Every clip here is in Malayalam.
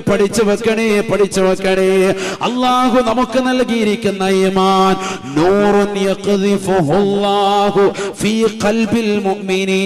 പഠിച്ചു വെക്കണേ. അല്ലാഹു നമുക്ക് നൽകിയിരിക്കുന്ന ഈമാൻ നൂറുൻ യഖ്ദിഫുഹുല്ലാഹു ഫീ ഖൽബിൽ മുഅ്മിനി,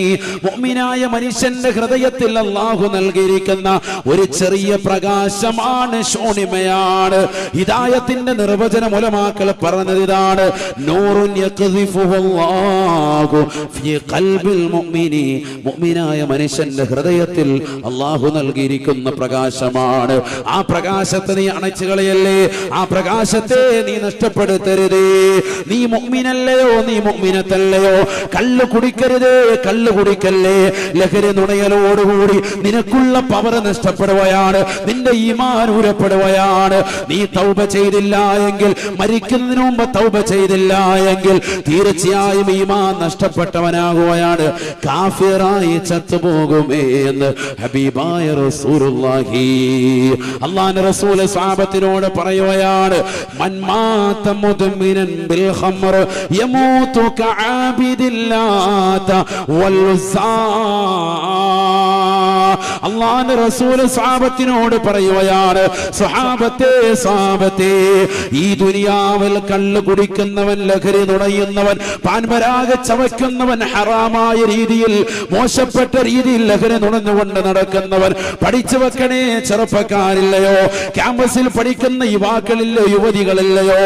മുഅ്മിനായ മനുഷ്യന്റെ ഹൃദയത്തിൽ അല്ലാഹു നൽകിയിരിക്കുന്ന ഒരു ചെറിയ പ്രകാശമാണ്, ശൂന്യമയാണ്. ഹിദായത്തിന്റെ നിർവചനം ഉലമാക്കൾ പറഞ്ഞത് ഇതാണ്: നൂറുൻ യഖ്ദിഫുഹുല്ലാഹു ഫീ ഖൽബിൽ മുഅ്മിനി, മുഅ്മിനായ മനുഷ്യന്റെ ഹൃദയത്തിൽ അല്ലാഹു നൽകിയിരിക്കുന്ന പ്രകാശമാണ്. ആ പ്രകാശത്തെ നീ അണച്ചു കളയല്ലേ, ആ പ്രകാശത്തെ നീ നഷ്ടപ്പെടുത്തരുതേ. നീ മുഅ്മിനല്ലയോ, നീ മുഅ്മിനത്തല്ലയോ, കള്ള് കുടിക്കരുതേ, കള്ള് കുടിക്കല്ലേ. ലഹരി നുണയലോടുകൂടി നിനക്കുള്ള പവർ നഷ്ടപ്പെടുകയാണ്, നിന്റെ ഈമാൻ ഊരപ്പെടുകയാണ്. നീ തൗബ ചെയ്തില്ല എങ്കിൽ, മരിക്കുന്നതിന് മുമ്പ് തൗബ ചെയ്തില്ല എങ്കിൽ തീർച്ചയായും ഈമാൻ നഷ്ടപ്പെട്ടവനാകുകയാണ്, കാഫിറായി ചത്തുപോകുമേ എന്ന് ഹബീബായ റസൂലുള്ളാഹി. അല്ലാഹുവിന്റെ റസൂൽ സ്വഹാബത്തിനോട് പറയുകയാണ്: മൻ മാത മുദ്മിനൻ ബിൽ ഖംർ യമൂതു കഅബിദില്ലാത വൽ ഉസ്സാ. അല്ലാഹുവിന്റെ റസൂൽ സ്വഹാബത്തിനോട് പറയുകയാണ്: സ്വഹാബത്തെ, ഈ ദുനിയാവിൽ കള്ള് കുടിക്കുന്നവൻ, ലഹരി നുണയുന്നവൻ, പാൻപരാഗ ചവയ്ക്കുന്നവൻ, ഹറാമായ രീതിയിൽ, മോശപ്പെട്ട രീതിയിൽ ലഹരി നുണഞ്ഞുകൊണ്ട് നടക്കുന്നവൻ, പഠിച്ചു വെക്കണേ ചെറുപ്പക്കാരില്ലയോ, ക്യാമ്പസിൽ പഠിക്കുന്ന യുവാക്കളില്ലയോ, യുവതികളില്ലയോ,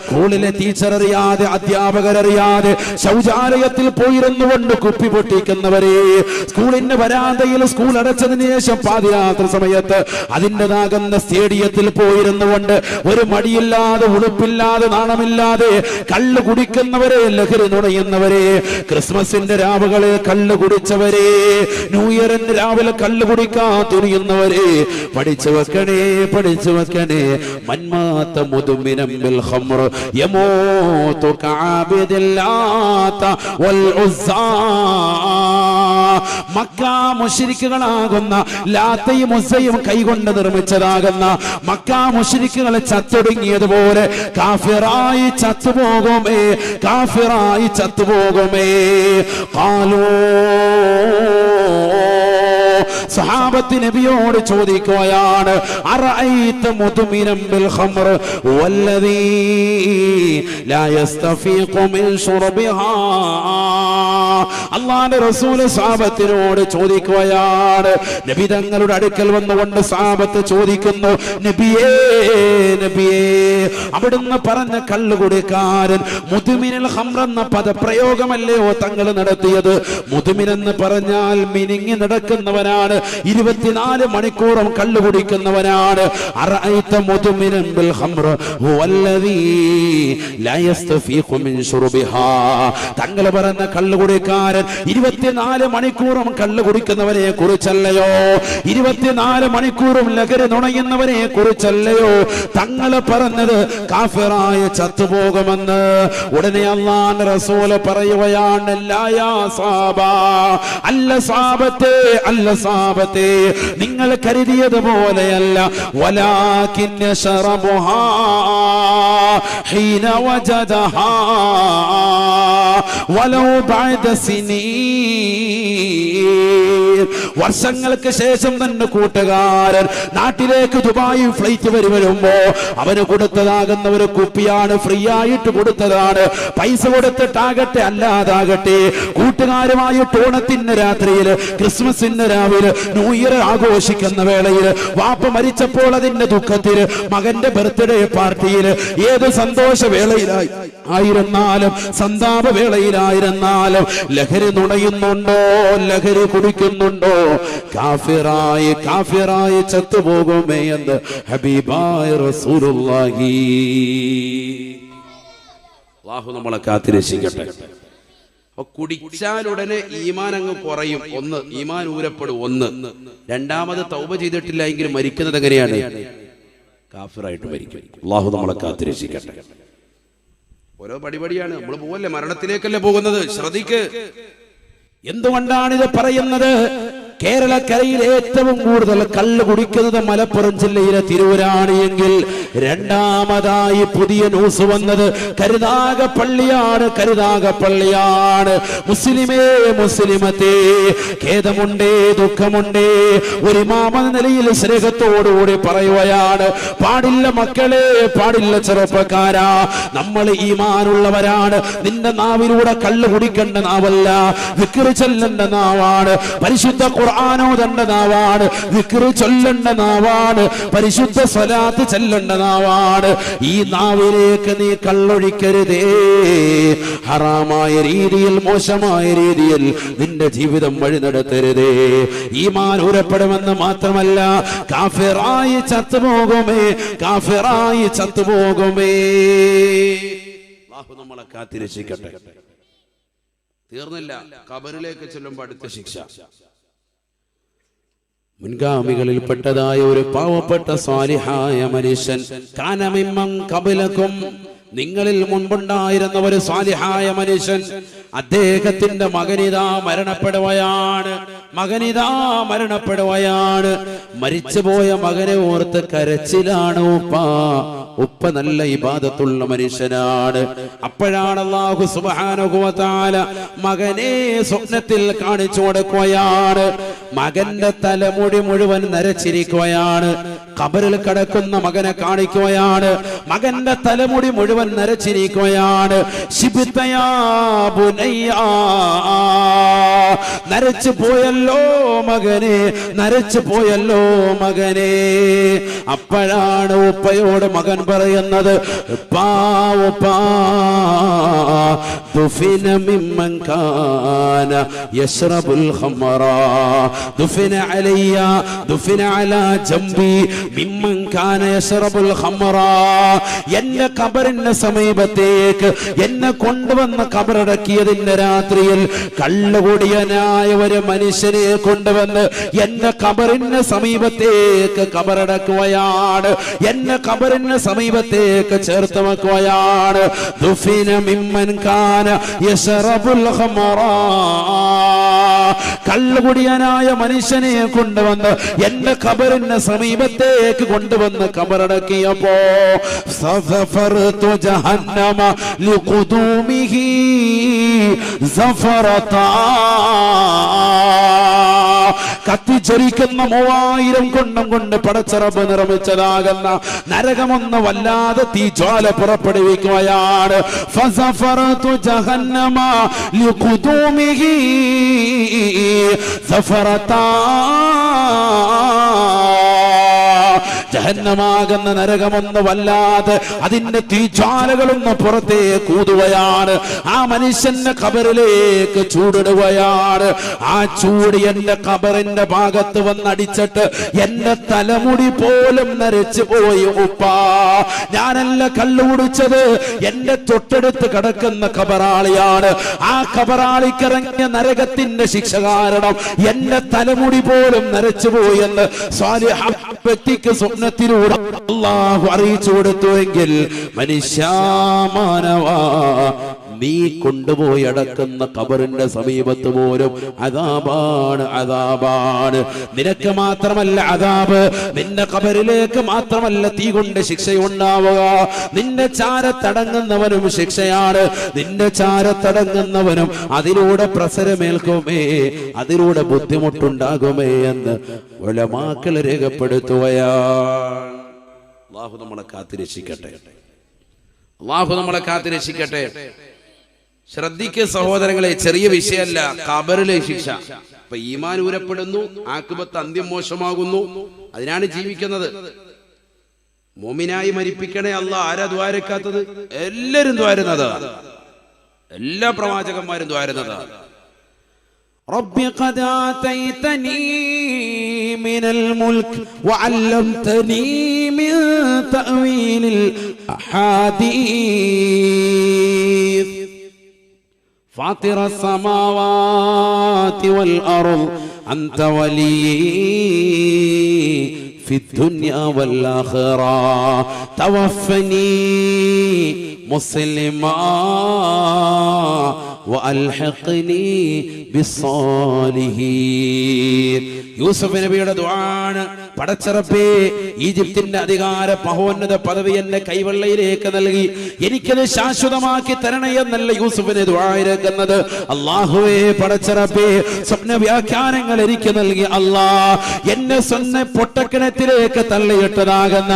സ്കൂളിലെ ടീച്ചർ അറിയാതെ, അധ്യാപകരറിയാതെ ശൗചാലയത്തിൽ പോയിരുന്നു കൊണ്ട് കുപ്പി പൊട്ടിക്കുന്നവരെ, സ്കൂളിന്റെ വരാന്തയിൽ സ്കൂൾ അടച്ചതിന് ശേഷം പാതിരാത്രി സമയത്ത് അതിൻ്റെതാകുന്ന സ്റ്റേഡിയത്തിൽ പോയിരുന്നു കൊണ്ട് ഒരു മടിയില്ലാതെ, ഉടുപ്പില്ലാതെ, നാണമില്ലാതെ കള്ള് കുടിക്കുന്നവരെ, ലഹരി നുണയുന്നവരെ, ക്രിസ്മസിന്റെ രാവുകളിൽ കള്ള് കുടിച്ചവരെ, ന്യൂ ഇയറിന്റെ രാവിലെ കള്ള് കുടിക്കാൻ തുനിയുന്നവരെ, പഠിച്ചു വെക്കണേ. മൻമാത മുദ്മിനം ബിൽ ഖംർ യമൂതു കഅബിദില്ലാത വൽ ഉസ്സാ. മക്ക മുശ്രിക്കുകളാകുന്ന ലാത്തയും ഉസ്സയും കൈകൊണ്ട് നിർമ്മിച്ചതാകുന്ന മക്ക മുശ്രിക്കുകളെ ചത്തൊടുങ്ങിയതുപോലെ കാഫിറായി ചത്തുപോകുമേ. ഖാലൂ, സഹാബത്ത് നബിയോട് ചോദിക്കുകയാണ്: അറഅയ്ത മുദ്മിനം ബിൽ ഖംർ വല്ലദീ ലാ യസ്തഫീഖു മിൻ ശുർബിഹാ. അല്ലാഹുവിന്റെ റസൂൽ സഹാബത്തിനോട് ചോദിക്കുകയാണ്. നബി തങ്ങളുടെ അടുക്കൽ വന്നുകൊണ്ട് സഹാബത്ത് ചോദിക്കുന്നു: നബിയേ, അവിടുന്ന് പറഞ്ഞ കള്ളുകുടിക്കാരൻ മുദ്മിനുൽ ഖംർ എന്ന പദപ്രയോഗമല്ലയോ തങ്ങൾ നടത്തിയത്? മുദ്മിനെന്ന് പറഞ്ഞാൽ മിനിങ്ങി നടക്കുന്നവനാണ്, 24 മണിക്കൂറും കള്ളു കുടിക്കുന്നവനാണ്. അറഅയ്ത മുദ്മിനൻ ബിൽ ഖംർ ഹുവല്ലദീ ലാ യസ്തഫീഖു മിൻ ശുർബിഹാ. തങ്ങൾ പറഞ്ഞ കള്ളുകുടിക്കാരൻ 24 മണിക്കൂറും കള്ളു കുടിക്കുന്നവനെ കുറിച്ചല്ലയോ, 24 മണിക്കൂറും ലഹരി നുണയുന്നവനെ കുറിച്ചല്ലയോ തങ്ങൾ പറഞ്ഞത്? കാഫിറായ ചത്തുപോകുമെന്ന്. ഉടനെ അല്ലാഹുവിന്റെ റസൂൽ പറയുകയാണ്: ലാ യാ സാബാ, അല്ല സാബത്തെ, നിങ്ങൾ കരുതിയതുപോലെയല്ല. വലാകിൻ ശറബുഹാ ഹീന വജദഹാ വലൗ ബഅദ സിനീൻ. വർഷങ്ങൾക്ക് ശേഷം തന്നെ കൂട്ടുകാരൻ നാട്ടിലേക്ക് ദുബായ് ഫ്ലൈറ്റ് വരുമ്പോ അവന് കൊടുത്തതാകുന്ന ഒരു കുപ്പിയാണ്, ഫ്രീ ആയിട്ട് കൊടുത്തതാണ്. പൈസ കൊടുത്തിട്ടാകട്ടെ അല്ലാതാകട്ടെ, കൂട്ടുകാരുമായിട്ട് ഓണത്തിന്റെ രാത്രിയിൽ, ക്രിസ്മസിന്റെ രാവിലെ, ന്യൂ ഇയർ ആഘോഷിക്കുന്ന വേളയിൽ, വാപ്പ മരിച്ചപ്പോൾ അതിന്റെ ദുഃഖത്തിൽ, മകന്റെ ബർത്ത്ഡേ പാർട്ടിയിൽ, ഏത് സന്തോഷ വേളയിലായിരുന്നാലും സന്താപ വേളയിലായിരുന്നാലും ലഹരി നുണയുന്നുണ്ടോ, ലഹരി കുടിക്കുന്നുണ്ടോ, കാഫിറായി ചത്തുപോകുമേ എന്ന് ഹബീബായ റസൂലുള്ളാഹി. അല്ലാഹു നമ്മളെ കാത്തിരക്ഷിക്കട്ടെ. കുടിച്ചാൽ ഉടനെ ഈമാൻ അങ്ങ് കുറയും. ഒന്ന്, ഈമാൻ ഊരപ്പെടും. ഒന്ന്, രണ്ടാമത് തൗബ ചെയ്തിട്ടില്ല എങ്കിൽ മരിക്കുന്നത് എങ്ങനെയാണ്? കാഫിറായിട്ട് മരിക്കും. അല്ലാഹു നമ്മളെ കാത്തിരക്ഷിക്കട്ടെ. ഓരോ പടിപടിയാണ് നമ്മൾ പോവല്ലേ, മരണത്തിലേക്കല്ലേ പോകുന്നത്. ശ്രദ്ധിക്ക്. എന്തുകൊണ്ടാണ് ഇത് പറയുന്നത്? കേരളക്കരയിൽ ഏറ്റവും കൂടുതൽ കള്ള് കുടിക്കുന്നത് മലപ്പുറം ജില്ലയിലെ തിരൂരാണ് എങ്കിൽ രണ്ടാമതായി പുതിയ ന്യൂസ് വന്നത് കരുനാഗപ്പള്ളിയാണ്. മുസ്ലിമേ മുസ്ലിമത്തേ, ഖേദമുണ്ടേ ദുഃഖമുണ്ടേ, ഒരു ഇമാം എന്ന നിലയിൽ സ്നേഹത്തോടുകൂടി പറയുകയാണ്, പാടില്ല മക്കളെ, പാടില്ല ചെറുപ്പക്കാരാ, നമ്മൾ ഈമാനുള്ളവരാണ്. നിന്റെ നാവിലൂടെ കള്ള് കുടിക്കേണ്ട നാവല്ല, വിക്ർ ചൊല്ലേണ്ട നാവാണ്. പരിശുദ്ധ ഖുർആനോദണ്ട നാവാണ്, വിക്ർ ചൊല്ലേണ്ട നാവാണ്, പരിശുദ്ധ സ്വലാത്ത് ചൊല്ലേണ്ട നാവാണ്. ഈ നാവിലേക്ക് നീ കള്ളൊഴിക്കരുതേ. ഹറാമായ രീതിയിൽ, മോശമായ രീതിയിൽ നിന്റെ ജീവിതം വഴി നടത്തരുതേ. ഈമാൻ ഉറപ്പെടുമെന്ന് മാത്രമല്ല, കാഫിറായി ചത്തുപോകുമേ, കാഫിറായി ചത്തുപോകുമേ. അല്ലാഹു നമ്മളെ കാത്തിരക്ഷിക്കട്ടെ. തീർന്നില്ല, ഖബറിലേക്ക് ചെല്ലുമ്പോൾ അടുത്ത ശിക്ഷ. മുൻഗാമികളിൽപ്പെട്ടതായ ഒരു പാവപ്പെട്ട സ്വാലിഹായ മനുഷ്യൻ, കാനമിമ്മൻ ഖബലകും, നിങ്ങളിൽ മുൻപുണ്ടായിരുന്ന ഒരു സ്വാലിഹായ മനുഷ്യൻ, അദ്ദേഹത്തിന്റെ മകനിതാ മരണപ്പെടുകയാണ്. മരിച്ചുപോയ മകനെ ഓർത്ത് കരച്ചിലാണ് ഉപ്പ നല്ല ഇബാദത്തുള്ള മനുഷ്യനാണ്. അപ്പോഴാണ് അല്ലാഹു സുബ്ഹാനഹു വ തആല മകനെ സ്വപ്നത്തിൽ കാണിച്ചു കൊടുക്കുകയാണ്. മകന്റെ തലമുടി മുഴുവൻ നരച്ചിരിക്കുകയാണ്. ഖബറിൽ കിടക്കുന്ന മകനെ കാണിക്കുകയാണ്. മകന്റെ തലമുടി മുഴുവൻ നരച്ചിരിക്കുകയാണ്. ശിബ്തയാ ബുനയ്യ, നരച്ചു പോയല്ലോ മകനെ, നരച്ചു പോയല്ലോ മകനെ. അപ്പോഴാണ് ഉപ്പയോട് മകൻ പറയുന്നത്, ദുഫിന മിമ്മൻ കാന യശ്റബുൽ ഖമറ, ദുഫിന അലയ്യ, ദുഫിന അലാ ജംബി മിമ്മൻ കാന യശ്റബുൽ ഖമറ. എന്നെ ഖബറിന്റെ സമീപത്തേക്ക് എന്നെ കൊണ്ടുവന്ന ഖബറടക്കിയതിന്റെ രാത്രിയിൽ കള്ളുകുടിയനായ ഒരു മനുഷ്യനെ കൊണ്ടുവന്ന് എന്നെ ഖബറിന്റെ സമീപത്തേക്ക് ഖബറടക്കുകയാണ്. എന്നെ ഖബറിന്റെ സമീപത്തേക്ക് ചേർത്ത് വെക്കുകയാണ്. ദുഫിന മിമ്മൻ കാന യശ്റബുൽ ഖമറ, കള്ളുകുടിയനായ മനുഷ്യനെ കൊണ്ടുവന്ന് എന്റെ ഖബറിന്റെ സമീപത്തേക്ക് കൊണ്ടുവന്ന് ഖബറടക്കിയപ്പോ സഫറതു ജഹന്നമ ലിഖുദൂമിഹി സഫറതാ, കത്തിച്ചൊരിക്കുന്ന 3000 കൊണ്ടം കൊണ്ട് പടച്ചറബ് നിർമ്മിച്ചതാകുന്ന നരകമൊന്ന് വല്ലാതെ തീജ്വാല പുറപ്പെടുവിക്കുകയാണ്. ഫസഫറതു ജഹന്നമ ലിഖുദൂമിഹി സഫറതാ, ജഹന്നമാകുന്ന നരകമൊന്ന് വല്ലാതെ അതിന്റെ തീജ്വാലകളൊന്ന് പുറത്തേ കൂതുകയാണ്. ആ മനുഷ്യന്റെ ഖബറിലേക്ക് ചൂടിടുകയാണ്. ആ ചൂട് എന്റെ ഖബറിന്റെ ഭാഗത്ത് വന്നടിച്ചിട്ട് എന്റെ തലമുടി പോലും നരച്ചു പോയി. ഉപ്പാ, ഞാനല്ല കള്ളു കുടിച്ചത്, എന്റെ തൊട്ടടുത്ത് കിടക്കുന്ന ഖബറാളിയാണ്. ആ ഖബറാളിക്കിറങ്ങിയ നരകത്തിന്റെ ശിക്ഷ കാരണം എന്റെ തലമുടി പോലും നരച്ചു പോയെന്ന് സ്വാലിഹ വ്യക്തിക്ക് സ്വപ്നത്തിലൂടെ അല്ലാഹു അറിയിച്ചു കൊടുത്തുവെങ്കിൽ, മനുഷ്യാമാനവാ, നീ കൊണ്ടുപോയി അടക്കുന്ന ഖബറിന്റെ സമീപത്ത് പോലും അദാബാണ്. നിനക്ക് മാത്രമല്ല അദാബ്, നിന്റെ ഖബറിലേക്ക് മാത്രമല്ല തീ കൊണ്ട് ശിക്ഷയുണ്ടാവുക, നിന്റെ ചാരത്തടങ്ങുന്നവനും ശിക്ഷയാണ്. നിന്റെ ചാരത്തടങ്ങുന്നവനും അതിലൂടെ പ്രസരമേൽക്കുമേ, അതിലൂടെ ബുദ്ധിമുട്ടുണ്ടാകുമേ എന്ന് ഉലമാക്കൾ രേഖപ്പെടുത്തുകയാണ്. അല്ലാഹു നമ്മളെ കാത്തിരക്ഷിക്കട്ടെ. അല്ലാഹു നമ്മളെ കാത്തിരക്ഷിക്കട്ടെ. ശ്രദ്ധിക്കുക സഹോദരങ്ങളെ, ചെറിയ വിഷയമല്ല ഖബറിലെ ശിക്ഷ. അപ്പൊ ഈമാൻ ഊരപ്പെടുന്നു, ആഖിബത്ത് അന്ത്യം മോശമാകുന്നു, അതിനാണ് ജീവിക്കുന്നത്. മോമിനായി മരിപ്പിക്കണേ അല്ലാഹ്. ആരാ ദ്വാരക്കാത്തത്? എല്ലാരും ദ്വാരുന്നതാണ്, എല്ലാ പ്രവാചകന്മാരും ദ്വാരുന്നതാണ്. ربي قد آتيتني من الملك وعلمتني من تأويل الأحاديث فاطر السماوات والأرض أنت ولي في الدنيا والآخرة توفني مسلما വഅൽഹിഖ്നി ബിസ്സാലിഹീൻ. യൂസുഫ് നബിയുടെ ദുആണ്, പടച്ച റബ്ബേ ഈജിപ്തിന്റെ അധികാര മഹോന്നത പദവി എന്നെ കൈവെള്ളയിലേക്ക് നൽകി എനിക്കത് ശാശ്വതമാക്കി തരണേ എന്നല്ല യൂസുഫിനെ ദുആയിരക്കുന്നത്. അല്ലാഹുവേ പടച്ച റബ്ബേ സ്വപ്ന വ്യാഖ്യാനങ്ങൾ എനിക്ക് നൽകി അല്ലാ, എന്നെ സ്വന്തം പൊട്ടക്കിണറ്റിലേക്ക് തള്ളിയിട്ടതാകുന്ന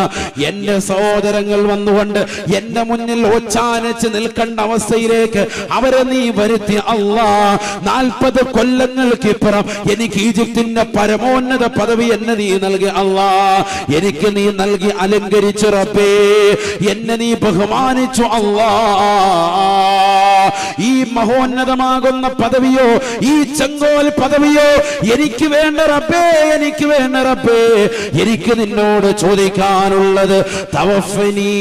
എന്റെ സഹോദരങ്ങൾ വന്നുകൊണ്ട് എന്റെ മുന്നിൽ ഒച്ചാനച്ച് നിൽക്കേണ്ട അവസ്ഥയിലേക്ക് അവരെ നീ വരുത്തി അല്ലാ. 40 കൊല്ലങ്ങൾക്കിപ്പുറം എനിക്ക് ഈജിപ്തിന്റെ പരമോന്നത പദവി എന്നെ നീ നൽകി അല്ലാ. എനിക്ക് നീ നൽകി അലങ്കരിച്ചു റബ്ബേ, എന്നെ നീ ബഹുമാനിച്ചു അല്ലാ. ഈ മഹോന്നതമാകുന്ന പദവിയോ ഈ ചെങ്കോൽ പദവിയോ എനിക്ക് വേണ്ട റബ്ബേ, എനിക്ക് വേണ്ട റബ്ബേ. എനിക്ക് നിന്നോട് ചോദിക്കാനുള്ളത് തവഫനി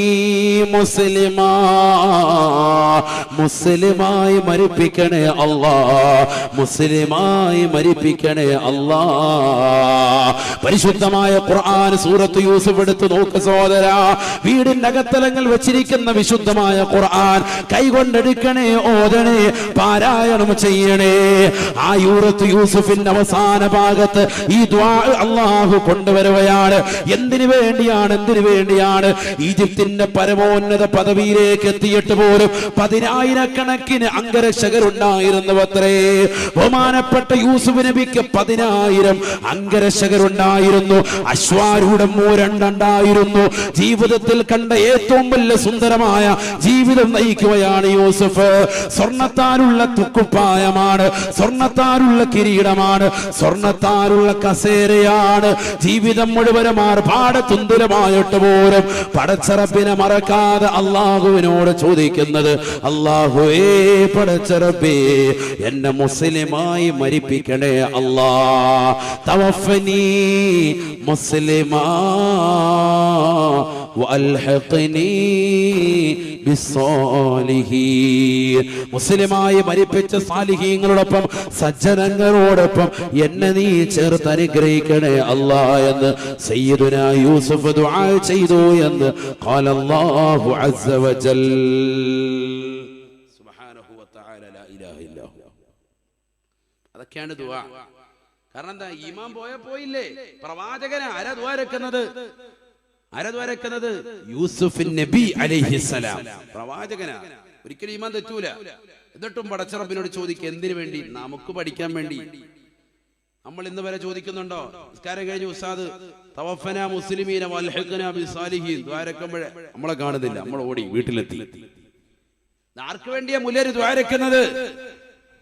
മുസ്ലിമാ, മുസ്ലിമായി മരിപ്പിക്കണേ അല്ലാ, മുസ്ലിമായി മരിപ്പിക്കണേ അല്ലാ. പരിശുദ്ധമായ ഖുർആൻ സൂറത്ത് യൂസുഫ് എടുത്ത് നോക്ക് സഹോദരാ. വീടിന്റെ അകത്തലങ്ങൾ വെച്ചിരിക്കുന്ന വിശുദ്ധമായ ഖുർആൻ കൈകൊണ്ടെടുക്കണേ, ഓതണേ, പാരായണം ചെയ്യണേ. ആ സൂറത്ത് യൂസുഫിന്റെ അവസാന ഭാഗത്ത് ഈ ദുആ അല്ലാഹു കൊണ്ടുവരുകയാണ്. എന്തിനു വേണ്ടിയാണ്? എന്തിനു വേണ്ടിയാണ്? ഈജിപ്തിന്റെ പരമോന്നത പദവിയിലേക്ക് എത്തിയിട്ട് പോലും 10,000 അംഗരക്ഷകരുണ്ടായിരുന്നുവത്രേ. ബഹുമാനപ്പെട്ട യൂസുഫ് നബിക്ക് 10,000 അംഗരക്ഷകരുണ്ടായിരുന്നു. അശ്വാരൂഢം 2 ഉണ്ടായിരുന്നു. ജീവിതത്തിൽ കണ്ട ഏറ്റവും വലിയ സുന്ദരമായ ജീവിതം നയിക്കുകയാണ് യൂസുഫ്. സ്വർണത്താലുള്ള തുക്കുപ്പായമാണ്, സ്വർണത്താലുള്ള കിരീടമാണ്, സ്വർണത്താലുള്ള കസേരയാണ്. ജീവിതം മുഴുവനും ആർഭാട തുന്തുലമായിട്ട് പോലും പടച്ച റബ്ബിനെ മറക്കാതെ അല്ലാഹുവിനോട് ചോദിക്കുന്നത്, അല്ലാഹുവേ പടച്ച റബ്ബേ എന്നെ മുസ്ലിമായി മരിപ്പിക്കണേ അല്ലാ. തവഫനി മുസ്ലിമാ വഅൽഹിഖ്നി ബിസ്സാലിഹീൻ. മുസ്ലിമായി മരിപ്പിച്ച സാലിഹീങ്ങളോടൊപ്പം സജ്ജനങ്ങളോടൊപ്പം എന്നെ നീ ചേർത്ത് അനുഗ്രഹിക്കണേ അല്ലാ എന്ന് സയ്യിദുനാ യൂസുഫ് ദുആ ചെയ്തു എന്ന് ഖാല അല്ലാഹു അസ്സ വജൽ. സുബ്ഹാനഹു വ തആല ലാ ഇലാഹ ഇല്ലാ ഹു. അതൊക്കെയാണ് ദുആ. കാരണം എന്താ? ഈമാൻ പോയില്ലേ. പ്രവാചകനെ ആരാ ദുആ രക്കുന്നത്? യൂസുഫ് നബി അലൈഹിസ്സലാം പ്രവാചകനാ. ഒരിക്കലും ഈമാൻ തെറ്റൂല. എന്നിട്ടും പടച്ച റബ്ബിനോട് ചോദിക്കുക, എന്തിനു വേണ്ടി? നമുക്ക് പഠിക്കാൻ വേണ്ടി. നമ്മൾ ഇന്ന് വരെ ചോദിക്കുന്നുണ്ടോ? നിസ്കാരം കഴിഞ്ഞ് ഉസ്താദ് തവഫന മുസ്ലിമീന വൽഹിഖ്നാ ബിസ്സാലിഹീൻ ദ്വാരക്കുമ്പോഴേ നമ്മളെ കാണുന്നില്ല, നമ്മൾ ഓടി വീട്ടിലെത്തി. ആർക്ക് വേണ്ടിയാ മുല്ലേര് ദ്വാരക്കുന്നത്?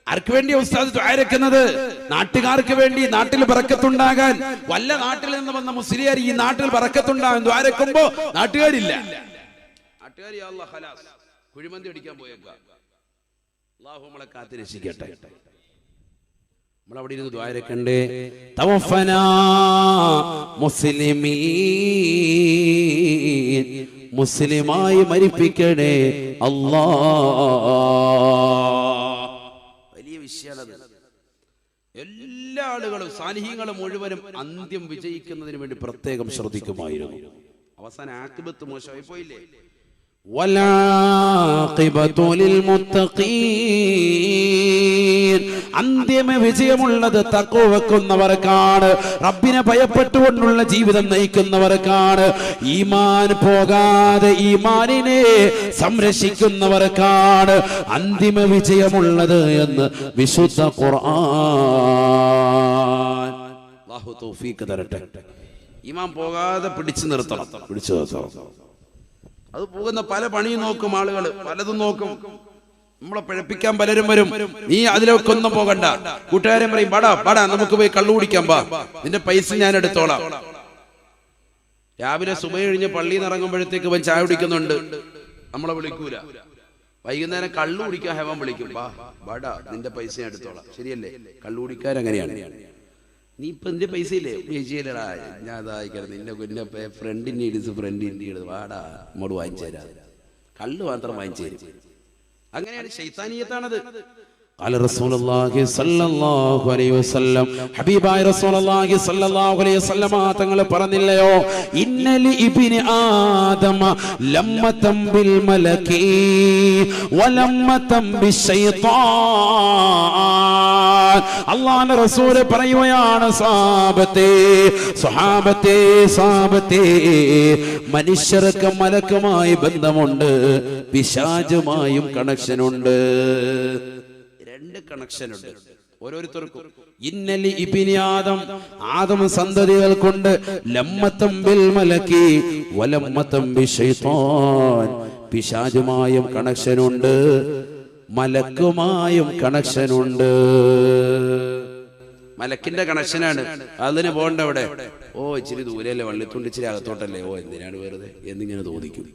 ആർക്ക് വേണ്ടിയാ ഉസ്താദ് ദ്വാരക്കുന്നത്? നാട്ടുകാർക്ക് വേണ്ടി, നാട്ടിൽ ബറക്കത്തുണ്ടാകാൻ. വല്ല നാട്ടിൽ നിന്ന് വന്ന മുസ്ലിയാർ ഈ നാട്ടിൽ ബറക്കത്തുണ്ടാകാൻ ദ്വാരക്കുമ്പോ നാട്ടുകാരില്ല. നാട്ടുകാർ യാ അല്ലാഹ് ഖലാസ് കുഴിമന്തി അടിക്കാൻ പോയേക്കാം. അല്ലാഹു നമ്മളെ കാത്ത് രക്ഷിക്കട്ടെ. നമ്മൾ അവിടെ ഇരുന്ന് ദ്വാരക്കണ്ടേ. തവഫനാ മുസ്ലിമീൻ, മുസ്ലിമായി മരിപ്പിക്കണേ അല്ലാ. വലിയ വിഷയമാണ്. എല്ലാ ആളുകളും സാലിഹീങ്ങളും മുഴുവനും അന്ത്യം വിജയിക്കുന്നതിന് വേണ്ടി പ്രത്യേകം ശ്രദ്ധിക്കുമായിരുന്നു. അവസാന ആഖിബത്ത് മോശമായി പോയില്ലേ? അന്തിമ വിജയമുള്ളത് തഖ്വ വെക്കുന്നവർക്കാണ്, റബ്ബിനെ ഭയപ്പെട്ടുകൊണ്ടുള്ള ജീവിതം നയിക്കുന്നവർക്കാണ്, ഈമാൻ പോകാതെ ഈമാനിനെ സംരക്ഷിക്കുന്നവർക്കാണ് അന്തിമ വിജയമുള്ളത് എന്ന് വിശുദ്ധ ഖുർആൻ. അല്ലാഹു തൗഫീഖ് തരട്ടെ. ഈമാൻ പോകാതെ പിടിച്ചു നിർത്തണം. അത് പോകുന്ന പല പണിയും നോക്കും ആളുകൾ, പലതും നോക്കും. നമ്മളെ പഴപ്പിക്കാൻ പലരും വരും. നീ അതിലൊക്കെ ഒന്നും പോകണ്ട. കൂട്ടുകാരൻ പറയും, പാടാ നമുക്ക് പോയി കള്ളു കുടിക്കാൻ പാ, നിന്റെ പൈസ ഞാൻ എടുത്തോളാം. രാവിലെ സുബഹി കഴിഞ്ഞ് പള്ളിയിൽ നിന്ന് ഇറങ്ങുമ്പോഴത്തേക്ക് ഇവൻ ചായ കുടിക്കുന്നുണ്ട്, നമ്മളെ വിളിക്കൂല. വൈകുന്നേരം കള്ളു കുടിക്കാൻ ഹെവൻ വിളിക്കും, പാടാ നിന്റെ പൈസ ഞാൻ എടുത്തോളാം. ശരിയല്ലേ? കള്ളു കുടിക്കാരങ്ങനെയാണ്. നീ ഇപ്പൊ നിന്റെ പൈസ ഇല്ലേ? ചേച്ചിയില്ലടാ, ഞാൻ അതായിക്കട്ടെ, നിന്റെ ഫ്രണ്ടിന്റെ ഇടിച്ച് ഫ്രണ്ടിന്റെ ഇടുത്, വാടാ ഇങ്ങോട്ട് വാങ്ങിച്ചു തരാ. കള്ളു മാത്രം വാങ്ങിച്ചു തരും. അങ്ങനെയാണ് ശൈത്താനിയത്താണത്. قال رسول الله صلى الله عليه وسلم ഹബീബായ റസൂലുള്ളാഹി സ്വല്ലല്ലാഹു അലൈഹി വസല്ലമ തങ്ങൾ പറഞ്ഞില്ലയോ ഇന്നലി ഇബ്നി ആദമ ലമ്മതം ബിൽ മലകി വലമ്മതം ബിശൈത്താൻ. അല്ലാഹുവിന്റെ റസൂൽ പറയുകയാണ് സ്വഹാബത്തെ മനുഷ്യർക്ക് മലക്കുമായി ബന്ധമുണ്ട്, പിശാചുമായും കണക്ഷനുണ്ട്. രണ്ട് കണക്ഷൻ ഉണ്ട് ഓരോരുത്തർക്കും. ഇന്നലി ഇബ്നി ആദം സന്തതികൾ കൊണ്ട് ലമ്മതം ബിൽ മലകി വലമ്മതം ബിശൈത്താൻ, പിശാചുമായും കണക്ഷനുണ്ട്, മലക്കുമായും കണക്ഷനുണ്ട്. മലക്കിന്റെ കണക്ഷനാണ്, അതിന് പോകണ്ട അവിടെ. ഓ ഇച്ചിരി ദൂരെയല്ലേ, വള്ളിത്തുണ്ട് ഇച്ചിരി അകത്തോട്ടല്ലേ, ഓ എന്തിനാണ് വെറുതെ എന്നിങ്ങനെ തോന്നിക്കും.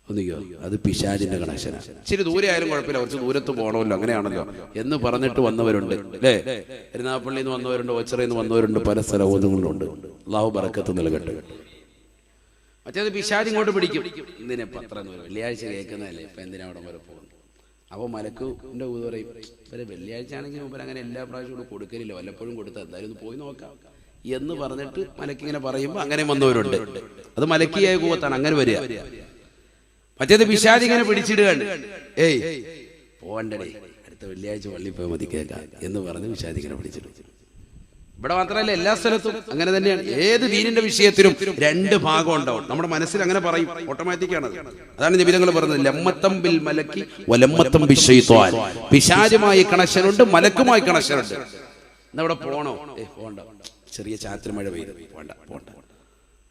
ഒന്നിക്കോ, അത് പിശാചിന്റെ കണക്ഷനാണ്. ഇച്ചിരി ദൂരെ ആയാലും കുഴപ്പമില്ല, കുറച്ച് ദൂരത്ത് പോകണമല്ലോ, അങ്ങനെയാണല്ലോ എന്ന് പറഞ്ഞിട്ട് വന്നവരുണ്ട് അല്ലേ. എരുനാഗപ്പള്ളിയിൽ നിന്ന് വന്നവരുണ്ട്, ഓച്ചിറയിൽ നിന്ന് വന്നവരുണ്ട്, പല സ്ഥലങ്ങളുണ്ട്. അല്ലാഹു ബറക്കത്ത് നൽകട്ടെ. മറ്റേത് പിശാച് ഇങ്ങോട്ട് പിടിക്കും. എന്തിനാ പത്രം വെള്ളിയാഴ്ച കേൾക്കുന്നതല്ലേ, ഇപ്പൊ എന്തിനാ അവിടെ വരെ പോകുന്നത്? അപ്പോൾ മലക്കുന്റെ ഊത് പറയും, ഇവരെ വെള്ളിയാഴ്ച ആണെങ്കിൽ മുമ്പ് അങ്ങനെ എല്ലാ പ്രാവശ്യവും കൊടുക്കലില്ല, വല്ലപ്പോഴും കൊടുത്താൽ എന്തായാലും ഒന്ന് പോയി നോക്കാം എന്ന് പറഞ്ഞിട്ട് മലക്കിങ്ങനെ പറയുമ്പോൾ അങ്ങനെ വന്നവരുണ്ട്. അത് മലക്കിയായ കൂവത്താണ്, അങ്ങനെ വരിക. മറ്റേത് പിശാച് ഇങ്ങനെ പിടിച്ചിടുകയാണ്, ഏയ് പോവണ്ടേ, അടുത്ത വെള്ളിയാഴ്ച പള്ളി പോയി മതി കേൾക്കാം എന്ന് പറഞ്ഞ് പിശാച് ഇങ്ങനെ പിടിച്ചിടും. ഇവിടെ മാത്രമല്ല, എല്ലാ സ്ഥലത്തും അങ്ങനെ തന്നെയാണ്. ഏത് ദീനിന്റെ വിഷയത്തിലും രണ്ട് ഭാഗം ഉണ്ടാവും. നമ്മുടെ മനസ്സിൽ അങ്ങനെ പറയും, ഓട്ടോമാറ്റിക്കാണ്. അതാണ് നബി തങ്ങൾ പറഞ്ഞത്, ലമ്മതം ബിൽ മലക്കി വലമ്മതം ബിശൈത്വാൻ. പിശാചുമായി കണക്ഷനുണ്ട്, മലക്കുമായി കണക്ഷനുണ്ട്. എന്നവിടെ പോണോ? പോണ്ട, ചെറിയ ചാറ്റൽ മഴ പെയ്ത് പോണ്ട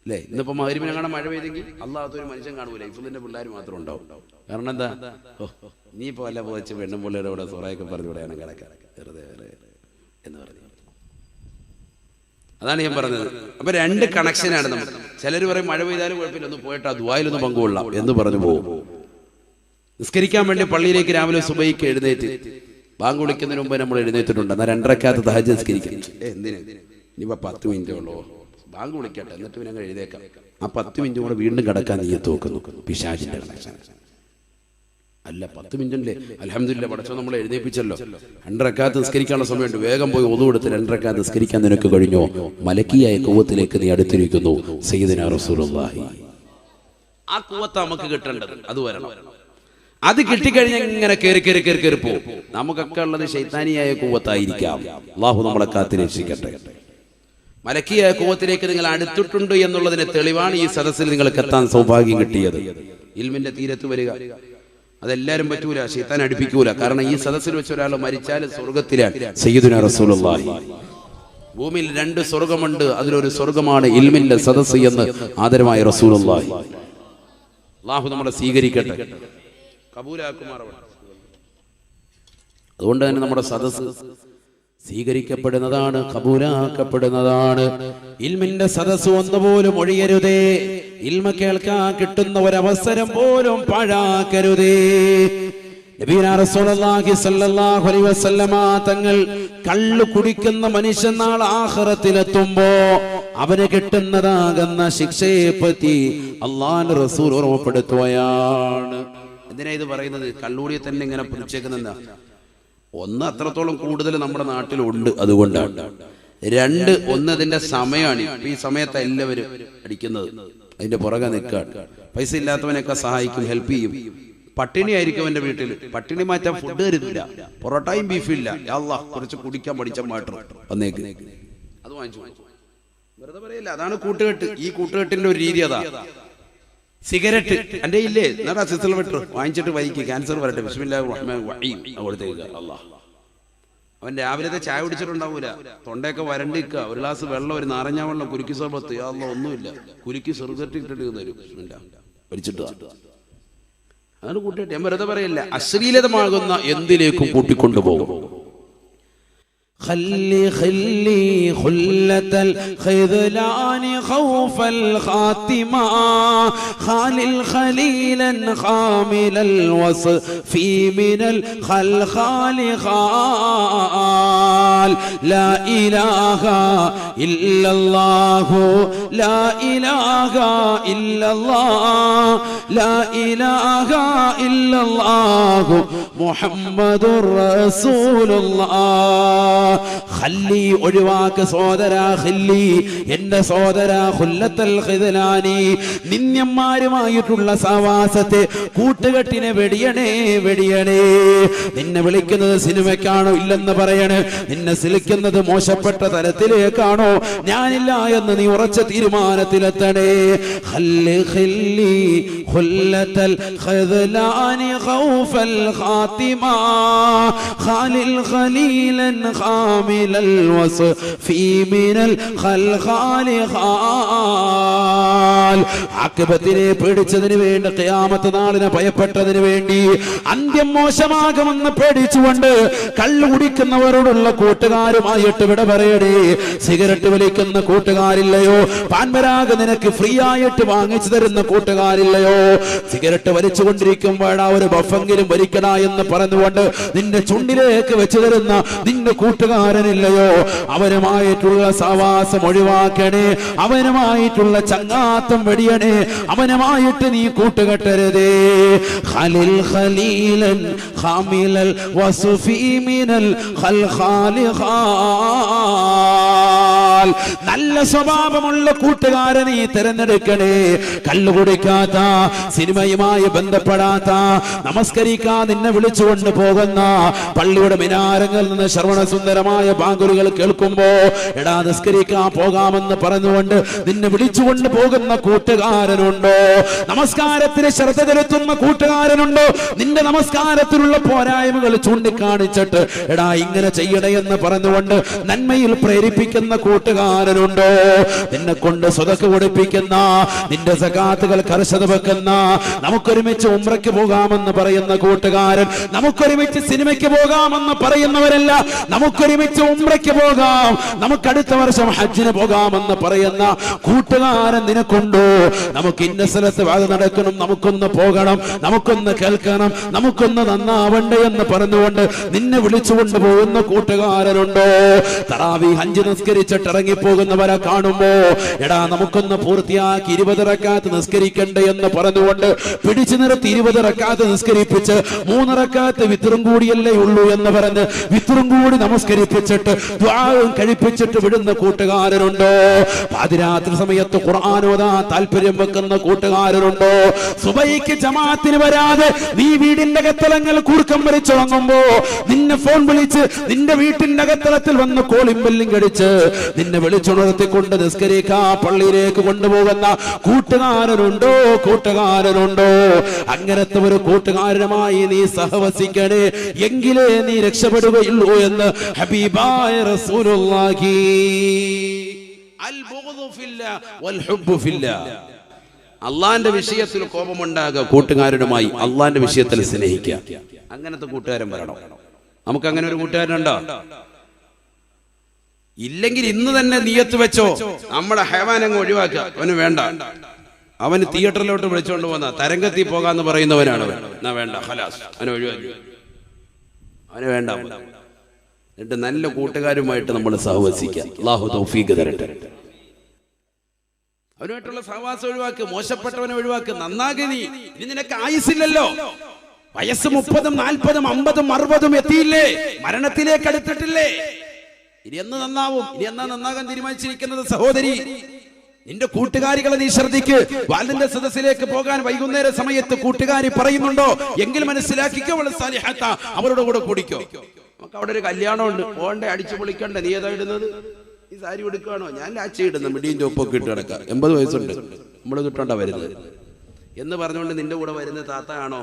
അല്ലേ. ഇന്നിപ്പോ മഗ്‌രിബിനെ കാണാൻ മഴ പെയ്തെങ്കിൽ അല്ലാത്തൊരു മനുഷ്യൻ കാണൂല, ഇഫ്ലിന്റെ പിള്ളേർ മാത്രം ഉണ്ടാവും. കാരണം എന്താ, നീ ഇപ്പൊ വല്ല പോച്ച് പെണ്ണും പിള്ളേരുടെ കൂടെ സൊറയൊക്കെ പറഞ്ഞു വിടെയാണ് കിടക്കാൻ വെറുതെ എന്ന് പറഞ്ഞു. അതാണ് ഞാൻ പറഞ്ഞത്. അപ്പൊ രണ്ട് കണക്ഷനാണ് നമുക്ക്. ചിലർ പറയും മഴ പെയ്താലും കുഴപ്പമില്ല, ഒന്ന് പോയിട്ട് ആ ദുആയിലൊന്ന് പങ്കുകൊള്ളാം എന്ന് പറഞ്ഞു പോകും. നിസ്കരിക്കാൻ വേണ്ടി പള്ളിയിലേക്ക് രാവിലെ സുബഹിക്ക് എഴുന്നേറ്റ് ബാങ്ക് വിളിക്കുന്നതിന് മുമ്പ് നമ്മൾ എഴുന്നേറ്റിട്ടുണ്ട്. എന്നാൽ 2 റക്അത്ത് തഹജ്ജുദ് നിസ്കരിക്കും. എന്തിന്, ഇനിയിപ്പോ 10 മിനിറ്റേ ഉള്ളൂ, ബാങ്ക് വിളിക്കട്ടെ, എന്നിട്ട് പിന്നെ അങ്ങ് എഴുതേക്കാം. ആ 10 മിനിറ്റ് കൂടെ വീണ്ടും കിടക്കാൻ നീയത്ത് നോക്കുന്നു. പിശാചിന്റെ കണക്ഷൻ അല്ല. 10 മിനിറ്റല്ലേ, അൽഹംദുലില്ലാ പടച്ചോ നമ്മളെ എഴുന്നേൽപ്പിച്ചല്ലോ. 2 റക്അത്ത് നിസ്കരിക്കാനുള്ള സമയമുണ്ട്, വേഗം പോയി ഒതു കൊടുത്ത് 2 റക്അത്ത് നിസ്കരിക്കാൻ നിനക്ക് കഴിഞ്ഞോ? മലക്കിയായ ഖുവത്തിലേക്ക് നീ അടുത്തിരിക്കുന്നു. സയ്യിദുനാ റസൂലുള്ളാഹി. ആ ഖുവത്ത് നമുക്ക് കിട്ടേണ്ടത്, അത് വരണം. അത് കിട്ടിക്കഴിഞ്ഞാൽ ഇങ്ങനെ കയറി പോകും. നമുക്കൊക്കെ ഉള്ളത് ശൈത്താനിയായ ഖുവത്തായിരിക്കാം. അല്ലാഹു നമ്മളെ കാത്തിരക്ഷിക്കട്ടെ. മലക്കിയായ ഖുവത്തിലേക്ക് നിങ്ങൾ അടുത്തിട്ടുണ്ട് എന്നുള്ളതിന് തെളിവാണ് ഈ സദസ്സിൽ നിങ്ങൾക്ക് എത്താൻ സൗഭാഗ്യം കിട്ടിയത്. ഇൽമിന്റെ തീരത്ത് വരിക അതെല്ലാരും പറ്റൂല, ശൈത്താൻ അടുപ്പിക്കൂല. കാരണം ഈ സദസ്സിൽ വെച്ച് ഒരാൾ മരിച്ചാൽ സ്വർഗത്തിലാണ്. സയ്യിദുനാ റസൂലുള്ളാഹി. ഭൂമിയിൽ 2 സ്വർഗമുണ്ട്, അതിലൊരു സ്വർഗമാണ് ഇൽമിന്റെ സദസ്സ് എന്ന് ആദരമായ റസൂലുള്ളാഹി. അല്ലാഹു നമ്മളെ സ്വീകരിക്കട്ടെ, കബൂലാക്കുമാറാവട്ടെ. അതുകൊണ്ട് തന്നെ നമ്മുടെ സദസ്സ് സ്വീകരിക്കപ്പെടുന്നതാണ്, കബൂലാക്കപ്പെടുന്നതാണ്. ഇൽമിന്റെ സദസ്സ് ഒന്നുപോലും ഒഴിയരുതേ. ഇൽമ കേൾക്കാൻ കിട്ടുന്ന ഒരവസരം പോലും പാഴാക്കരുതേ. നബിയുനാ റസൂലുള്ളാഹി സ്വല്ലല്ലാഹു അലൈഹി വസല്ലമ തങ്ങൾ കള്ളു കുടിക്കുന്ന മനുഷ്യൻ നാളെ ആഖിറത്തിലെത്തുമ്പോ അവന് കിട്ടുന്നതാകുന്ന ശിക്ഷയെ പറ്റി അല്ലാഹുവിന്റെ റസൂൽ ഓർമ്മപ്പെടുത്തുകയാണ്. എന്തിനാ ഇത് പറയുന്നത്? കള്ളൂടിയെ തന്നെ ഇങ്ങനെ പിടിച്ചേക്കുന്നെന്താ? ഒന്ന്, അത്രത്തോളം കൂടുതൽ നമ്മുടെ നാട്ടിലുണ്ട്, അതുകൊണ്ടാണ്. 2, അതിന്റെ സമയമാണ്. ഇപ്പൊ ഈ സമയത്ത് എല്ലാവരും അടിക്കുന്നത്, അതിന്റെ പുറകെ നിൽക്കാണ്. പൈസ ഇല്ലാത്തവനൊക്കെ സഹായിക്കും, ഹെൽപ്പ് ചെയ്യും. പട്ടിണി ആയിരിക്കും അവന്റെ വീട്ടിൽ, പട്ടിണി മാറ്റാൻ ഫുഡ് തരുന്നില്ല, പൊറോട്ടയും ബീഫും ഇല്ല. അല്ലാഹ് കുറച്ച് കുടിക്കാൻ പഠിച്ച മാത്രം വന്നേക്ക്, അത് വാങ്ങിച്ചു വെറുതെ പറയില്ല. അതാണ് കൂട്ടുകെട്ട്. ഈ കൂട്ടുകെട്ടിന്റെ ഒരു രീതി അതാ. സിഗരറ്റ് എന്റെ ഇല്ലേ, എന്നാ സിസ്റ്റർ വെട്ടർ വാങ്ങിച്ചിട്ട് വൈകി ക്യാൻസർ വരട്ടെ, ബിസ്മില്ലാഹിർ റഹ്മാനിർ റഹീം കൊടുത്തേക്ക. അല്ലാഹ് അവൻ രാവിലത്തെ ചായ കുടിച്ചിട്ടുണ്ടാവൂല, തൊണ്ടയൊക്കെ വരണ്ടിക്കുക, ഒരു ഗ്ലാസ് വെള്ളം, ഒരു നാരങ്ങ വെള്ളം, കുരുക്കി സർബത്ത്, അല്ലാഹ് ഒന്നുമില്ല, കുരുക്കി സിഗരറ്റ് ഇട്ടിട്ട് തരും, വലിച്ചിട്ട്. അതാണ് കൂട്ടിയിട്ട്. ഞാൻ വെറുതെ പറയില്ല, അശ്ലീലതമാകുന്ന എന്തിലേക്കും കൂട്ടിക്കൊണ്ടുപോകും. خلي خلة الخذلان خوف الخاتمة خالل خليلا خامل الوصف من الخلخال خال لا إله إلا الله لا إله إلا الله لا إله إلا الله മുഹമ്മദുർ റസൂലുള്ളാഹ്. ഖല്ലി ഒഴിവാക്ക് സോദരാ, ഖല്ലി എന്റെ സോദരാ, ഖുല്ലത്തൽ ഖിദ്ലാനി നിന്യന്മാരുമായിട്ടുള്ള സഹവാസത്തെ കൂട്ടുകെട്ടിനെ വെടിയണേ, വെടിയണേ. നിന്നെ വിളിക്കുന്നത് സിനിമയ്ക്കാണോ ഇല്ലെന്ന് പറയണേ, നിന്നെ സിലിക്കുന്നത് മോശപ്പെട്ട തരത്തിലേക്കാണോ, ഞാനില്ല എന്ന് നീ ഉറച്ച തീരുമാനത്തിലെത്തണേ. ഖല്ലി ഖല്ലി ഖുല്ലത്തൽ ഖിദ്ലാനി ഖൗഫൽ ഖാതിമ ഖാലിൽ ഖലീലൻ ഖാമിലൽ വസ്ഫി മിനൽ ഖൽഖാലി ഖാൽ. ആഖിബത്തിനെ പേടിച്ചതിന് വേണ്ടി, ഖിയാമത്ത് നാളിനെ ഭയപ്പെട്ടതിന് വേണ്ടി, അന്ത്യം മോശമാകുമെന്ന് പേടിച്ചുകൊണ്ട് കള്ളു കുടിക്കുന്നവരോടുള്ള കൂട്ടുകാരുമായിട്ട് വിട പറയണേ. സിഗരറ്റ് വലിക്കുന്ന കൂട്ടുകാരില്ലയോ? പാൻപരാഗ് നിനക്ക് ഫ്രീ ആയിട്ട് വാങ്ങിച്ചു തരുന്ന കൂട്ടുകാരില്ലയോ? സിഗരറ്റ് വലിച്ചുകൊണ്ടിരിക്കുമ്പോഴാ ഒരു ബഫെങ്കിലും വലിക്കണ എന്ന് പറഞ്ഞുകൊണ്ട് നിന്റെ ചുണ്ടിലേക്ക് വെച്ചു തരുന്ന നിന്റെ കൂട്ടുകാരനില്ലയോ? അവനുമായിട്ടുള്ള സഹവാസം ഒഴിവാക്കണേ, അവനുമായിട്ടുള്ള ചങ്ങാത്തം വെടിയണേ, അവനുമായിട്ട് നീ കൂട്ടുകെട്ടരുതേ. ഖലിൽ ഖലീലൻ ഖാമിലൽ വസ്ഫി മിനൽ ഖൽഖാലി ഖാൽ. നല്ല സ്വഭാവമുള്ള കൂട്ടുകാരെ നീ തിരഞ്ഞെടുക്കണേ. കള്ളു കുടിക്കാത്ത, സിനിമയുമായി ബന്ധപ്പെടാത്ത, നമസ്കരിക്കാൻ നിന്നെ വിളിച്ചുകൊണ്ട് പോകുന്ന, പള്ളിയുടെ മിനാരങ്ങളിൽ നിന്ന് ശ്രവണസുന്ദരമായ ബാങ്കുലുകൾ കേൾക്കുമ്പോ എടാ നിസ്കരിക്കാൻ പോകാമെന്ന് പറഞ്ഞുകൊണ്ട് നിന്നെ വിളിച്ചുകൊണ്ട് പോകുന്ന കൂട്ടുകാരനുണ്ടോ? നമസ്കാരത്തിന് ശ്രദ്ധ ചെലുത്തുന്ന കൂട്ടുകാരനുണ്ടോ? നിന്റെ നമസ്കാരത്തിലുള്ള പോരായ്മകൾ ചൂണ്ടിക്കാണിച്ചിട്ട് എടാ ഇങ്ങനെ ചെയ്യണേ എന്ന് പറഞ്ഞുകൊണ്ട് നന്മയിൽ പ്രേരിപ്പിക്കുന്ന കൂട്ടുകാരനുണ്ടോ? നിന്നെ കൊണ്ട് സ്വതക്ക് കൊടുപ്പിക്കുന്ന, നിന്റെ സകാത്തുകൾ കർശന വെക്കുന്ന, നമുക്കൊരുമിച്ച് ഉംറയ്ക്ക് പോകാമെന്ന് പറയുന്ന കൂട്ടുകാരൻ, നമുക്കൊരുമിച്ച് സിനിമയ്ക്ക് പോകാമെന്ന് പറയുന്നവരല്ല, നമുക്കൊരുമിച്ച് ഉംറയ്ക്ക് പോകാം, നമുക്ക് അടുത്ത വർഷം ഹജ്ജിന് പോകാമെന്ന് പറയുന്ന കൂട്ടുകാരൻ നിനക്കുണ്ടോ? നമുക്ക് ഇന്ന സ്ഥലത്ത് അത് നടക്കണം, നമുക്കൊന്ന് പോകണം, നമുക്കൊന്ന് കേൾക്കണം, നമുക്കൊന്ന് നന്നാവണ്ടേ എന്ന് പറഞ്ഞുകൊണ്ട് നിന്നെ വിളിച്ചുകൊണ്ട് പോകുന്ന കൂട്ടുകാരനുണ്ടോ? തറാവീഹ് 5 നിസ്കരിച്ചിട്ട് ഇറങ്ങിപ്പോകുന്നവരെ കാണുമ്പോ എടാ നമുക്കൊന്ന് പൂർത്തിയാക്കി 20 റക്അത്ത് നിസ്കരിക്കണ്ടേ എന്ന് പറഞ്ഞുകൊണ്ട് പിടിച്ചു നിർത്തി 20 റക്അത്ത് നിസ്കരിപ്പിച്ച് 3 റക്അത്ത് വിത്റും കൂടിയല്ലേ ഉള്ളൂ എന്ന് പറഞ്ഞ് വിത്റും കൂടി നമസ്കരിപ്പിച്ചിട്ട് ദുആവും കഴിപ്പിച്ചിട്ട് വിടുന്ന കൂട്ടുകാരനുണ്ടോ? പാതിരാത്രി സമയത്ത് ഖുർആൻ ഓതാൻ താല്പര്യം വെക്കുന്ന കൂട്ടുകാരനുണ്ടോ? സുബഹിക്ക് ജമാഅത്തിന് വരാതെ നീ വീടിന്റെ അകത്തളങ്ങൾ കൂർക്കം വലിച്ചുറങ്ങുമ്പോ നിന്നെ ഫോൺ വിളിച്ച് നിന്റെ വീട്ടിന്റെ അകത്തളത്തിൽ വന്ന് കോളിംഗ് ബെല്ലും കടിച്ച് നിന്നെ വിളിച്ചുണർത്തിക്കൊണ്ട് നിസ്കരിക്കാ പള്ളിയിലേക്ക് കൊണ്ടുപോകുന്ന കൂട്ടുകാരനുണ്ടോ? കൂട്ടുകാരനുണ്ടോ? അങ്ങനത്തെ ഒരു കൂട്ടുകാരനുമായി നീ സഹവസിക്കണേ, എങ്കിലേ നീ രക്ഷപ്പെടുകയുള്ളൂ എന്ന് ഹബീബായ റസൂലുള്ളാഹി. അൽ ബുഗ്ദു ഫില്ലാഹ് വൽ ഹുബ്ബു ഫില്ലാഹ്. അള്ളാന്റെ വിഷയത്തിൽ കോപമുണ്ടാകുക, കൂട്ടുകാരനുമായി അള്ളാന്റെ വിഷയത്തിൽ സ്നേഹിക്കുക. അങ്ങനത്തെ കൂട്ടുകാരൻ വരണം. നമുക്ക് അങ്ങനെ ഒരു കൂട്ടുകാരനുണ്ടോ? ഇല്ലെങ്കിൽ ഇന്ന് തന്നെ നിയത്ത് വെച്ചോ, നമ്മുടെ ഹൈവാനങ്ങ് ഒഴിവാക്കുക. അവന് വേണ്ട, അവന് തിയേറ്ററിലോട്ട് വിളിച്ചുകൊണ്ട് പോന്ന തരംഗത്തിൽ പോകാന്ന് പറയുന്നവനാണ്. എന്നാ വേണ്ട, ഖലാസ്, അവനെ ഒഴിവാക്കി, അവന് വേണ്ട. എന്നിട്ട് നല്ല കൂട്ടുകാരുമായിട്ട് നമ്മൾ സഹവസിക്കുക. അല്ലാഹു തൗഫീഖ് തരട്ടെ. അവനുമായിട്ടുള്ള സഹവാസം ഒഴിവാക്ക്, മോശപ്പെട്ടവനെ ഒഴിവാക്ക്, നന്നാകെ. നീ ഇനി നിനക്ക് ആയുസില്ലല്ലോ, വയസ്സ് 30, 40, 50, 60 എത്തിയില്ലേ, മരണത്തിലേക്ക് അടുത്തിട്ടില്ലേ. ഇനി എന്ന് നന്നാവും? ഇനി എന്നാ നന്നാകാൻ തീരുമാനിച്ചിരിക്കുന്നത്? സഹോദരി, നിന്റെ കൂട്ടുകാരികളെ നീ ശ്രദ്ധിക്ക്. വാലിന്റെ സദസ്സിലേക്ക് പോകാൻ വൈകുന്നേര സമയത്ത് കൂട്ടുകാരി പറയുന്നുണ്ടോ എങ്കിൽ മനസ്സിലാക്കിക്കോ, അവരുടെ കൂടെ കൂടിക്കോ. നമുക്ക് അവിടെ ഒരു കല്യാണം ഉണ്ട്, പോകണ്ടേ, അടിച്ചു പൊളിക്കണ്ടേ, നീ ഏതാ ഇടുന്നത്? ഈ സാരി എടുക്കുകയാണോ? ഞാൻ ലാച്ചി ഇടുന്ന മിടീന്റെ ഒപ്പൊക്കെ ഇട്ട് കിടക്കാം, 80 വയസ്സുണ്ട്, നമ്മൾ കിട്ടണ്ട വരുന്നത് എന്ന് പറഞ്ഞുകൊണ്ട് നിന്റെ കൂടെ വരുന്ന താത്ത ആണോ?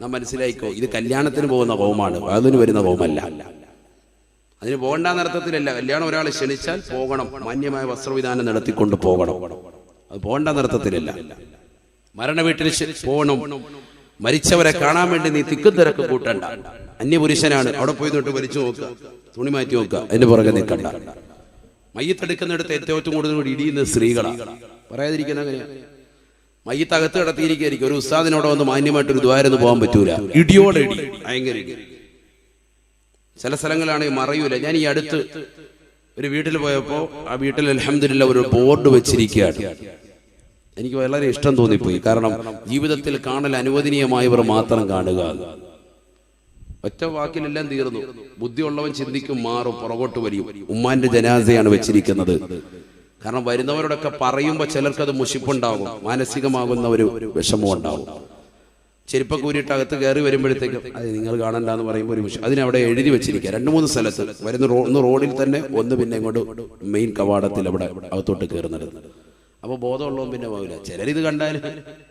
നാം മനസ്സിലായിക്കോ, ഇത് കല്യാണത്തിന് പോകുന്ന ഹോമാണ്, അതിന് വരുന്ന ഹോമല്ല. അതിന് പോകണ്ടെന്ന അർത്ഥത്തിലല്ല. കല്യാണം ഒരാൾ ക്ഷണിച്ചാൽ പോകണം, മാന്യമായ വസ്ത്രവിധാനം നടത്തിക്കൊണ്ട് പോകണം, അത് പോകണ്ടെന്ന അർത്ഥത്തിലല്ല. മരണ വീട്ടിൽ പോകണം, മരിച്ചവരെ കാണാൻ വേണ്ടി നീ തിക്കും തിരക്ക് കൂട്ടണ്ട. അന്യപുരുഷനാണ്, അവിടെ പോയി തൊട്ട് വലിച്ചു നോക്കുക, തുണി മാറ്റി നോക്കുക, അതിന്റെ പുറകെ നിൽക്കണ്ട. മയ്യത്തെടുക്കുന്നിടത്ത് ഏറ്റവും കൂടുതൽ ഇടിയുന്ന സ്ത്രീകളാണ്. പറയാതിരിക്കുന്ന അങ്ങനെയാണ്. മയ്യത്ത് അകത്ത് കിടത്തിയിരിക്കും. ഒരു ഉസ്താദിനോട് വന്ന് മാന്യമായിട്ടൊരു ദ്വാരന്ന് പോകാൻ പറ്റൂല, ഇടിയോടെ ഇടി, ഭയങ്കര ഇടി. ചില സ്ഥലങ്ങളാണെങ്കിൽ മറയൂല. ഞാൻ ഈ അടുത്ത് ഒരു വീട്ടിൽ പോയപ്പോ ആ വീട്ടിൽ അൽഹംദുലില്ലാ ഒരു ബോർഡ് വെച്ചിരിക്കുകയാണ്. എനിക്ക് വളരെ ഇഷ്ടം തോന്നിപ്പോയി. കാരണം ജീവിതത്തിൽ കാണൽ അനുവദനീയമായവർ മാത്രം കാണുക. ഒറ്റ വാക്കിലെല്ലാം തീർന്നു. ബുദ്ധിയുള്ളവൻ ചിന്തിക്കും, മാറും, പുറകോട്ട് വരും. ഉമ്മാന്റെ ജനാസയാണ് വെച്ചിരിക്കുന്നത്. കാരണം വരുന്നവരോടൊക്കെ പറയുമ്പോൾ ചിലർക്കത് മുഷിപ്പുണ്ടാകും, മാനസികമാകുന്ന ഒരു വിഷമം ഉണ്ടാവും. ചെരുപ്പൊക്കെ ഊരിയിട്ട് അകത്ത് കയറി വരുമ്പോഴത്തേക്കും അത് നിങ്ങൾ കാണണ്ട എന്ന് പറയുമ്പോൾ ഒരു വിഷയം അതിനവിടെ എഴുതി വെച്ചിരിക്കുക. 2-3 സ്ഥലത്ത് വരുന്ന ഒന്ന് റോഡിൽ തന്നെ, ഒന്ന് പിന്നെ ഇങ്ങോട്ട് മെയിൻ കവാടത്തിൽ അവിടെ അകത്തോട്ട് കയറുന്നത്. അപ്പോൾ ബോധമുള്ളവൻ പിന്നെ പോകില്ല. ചിലരിത് കണ്ടാൽ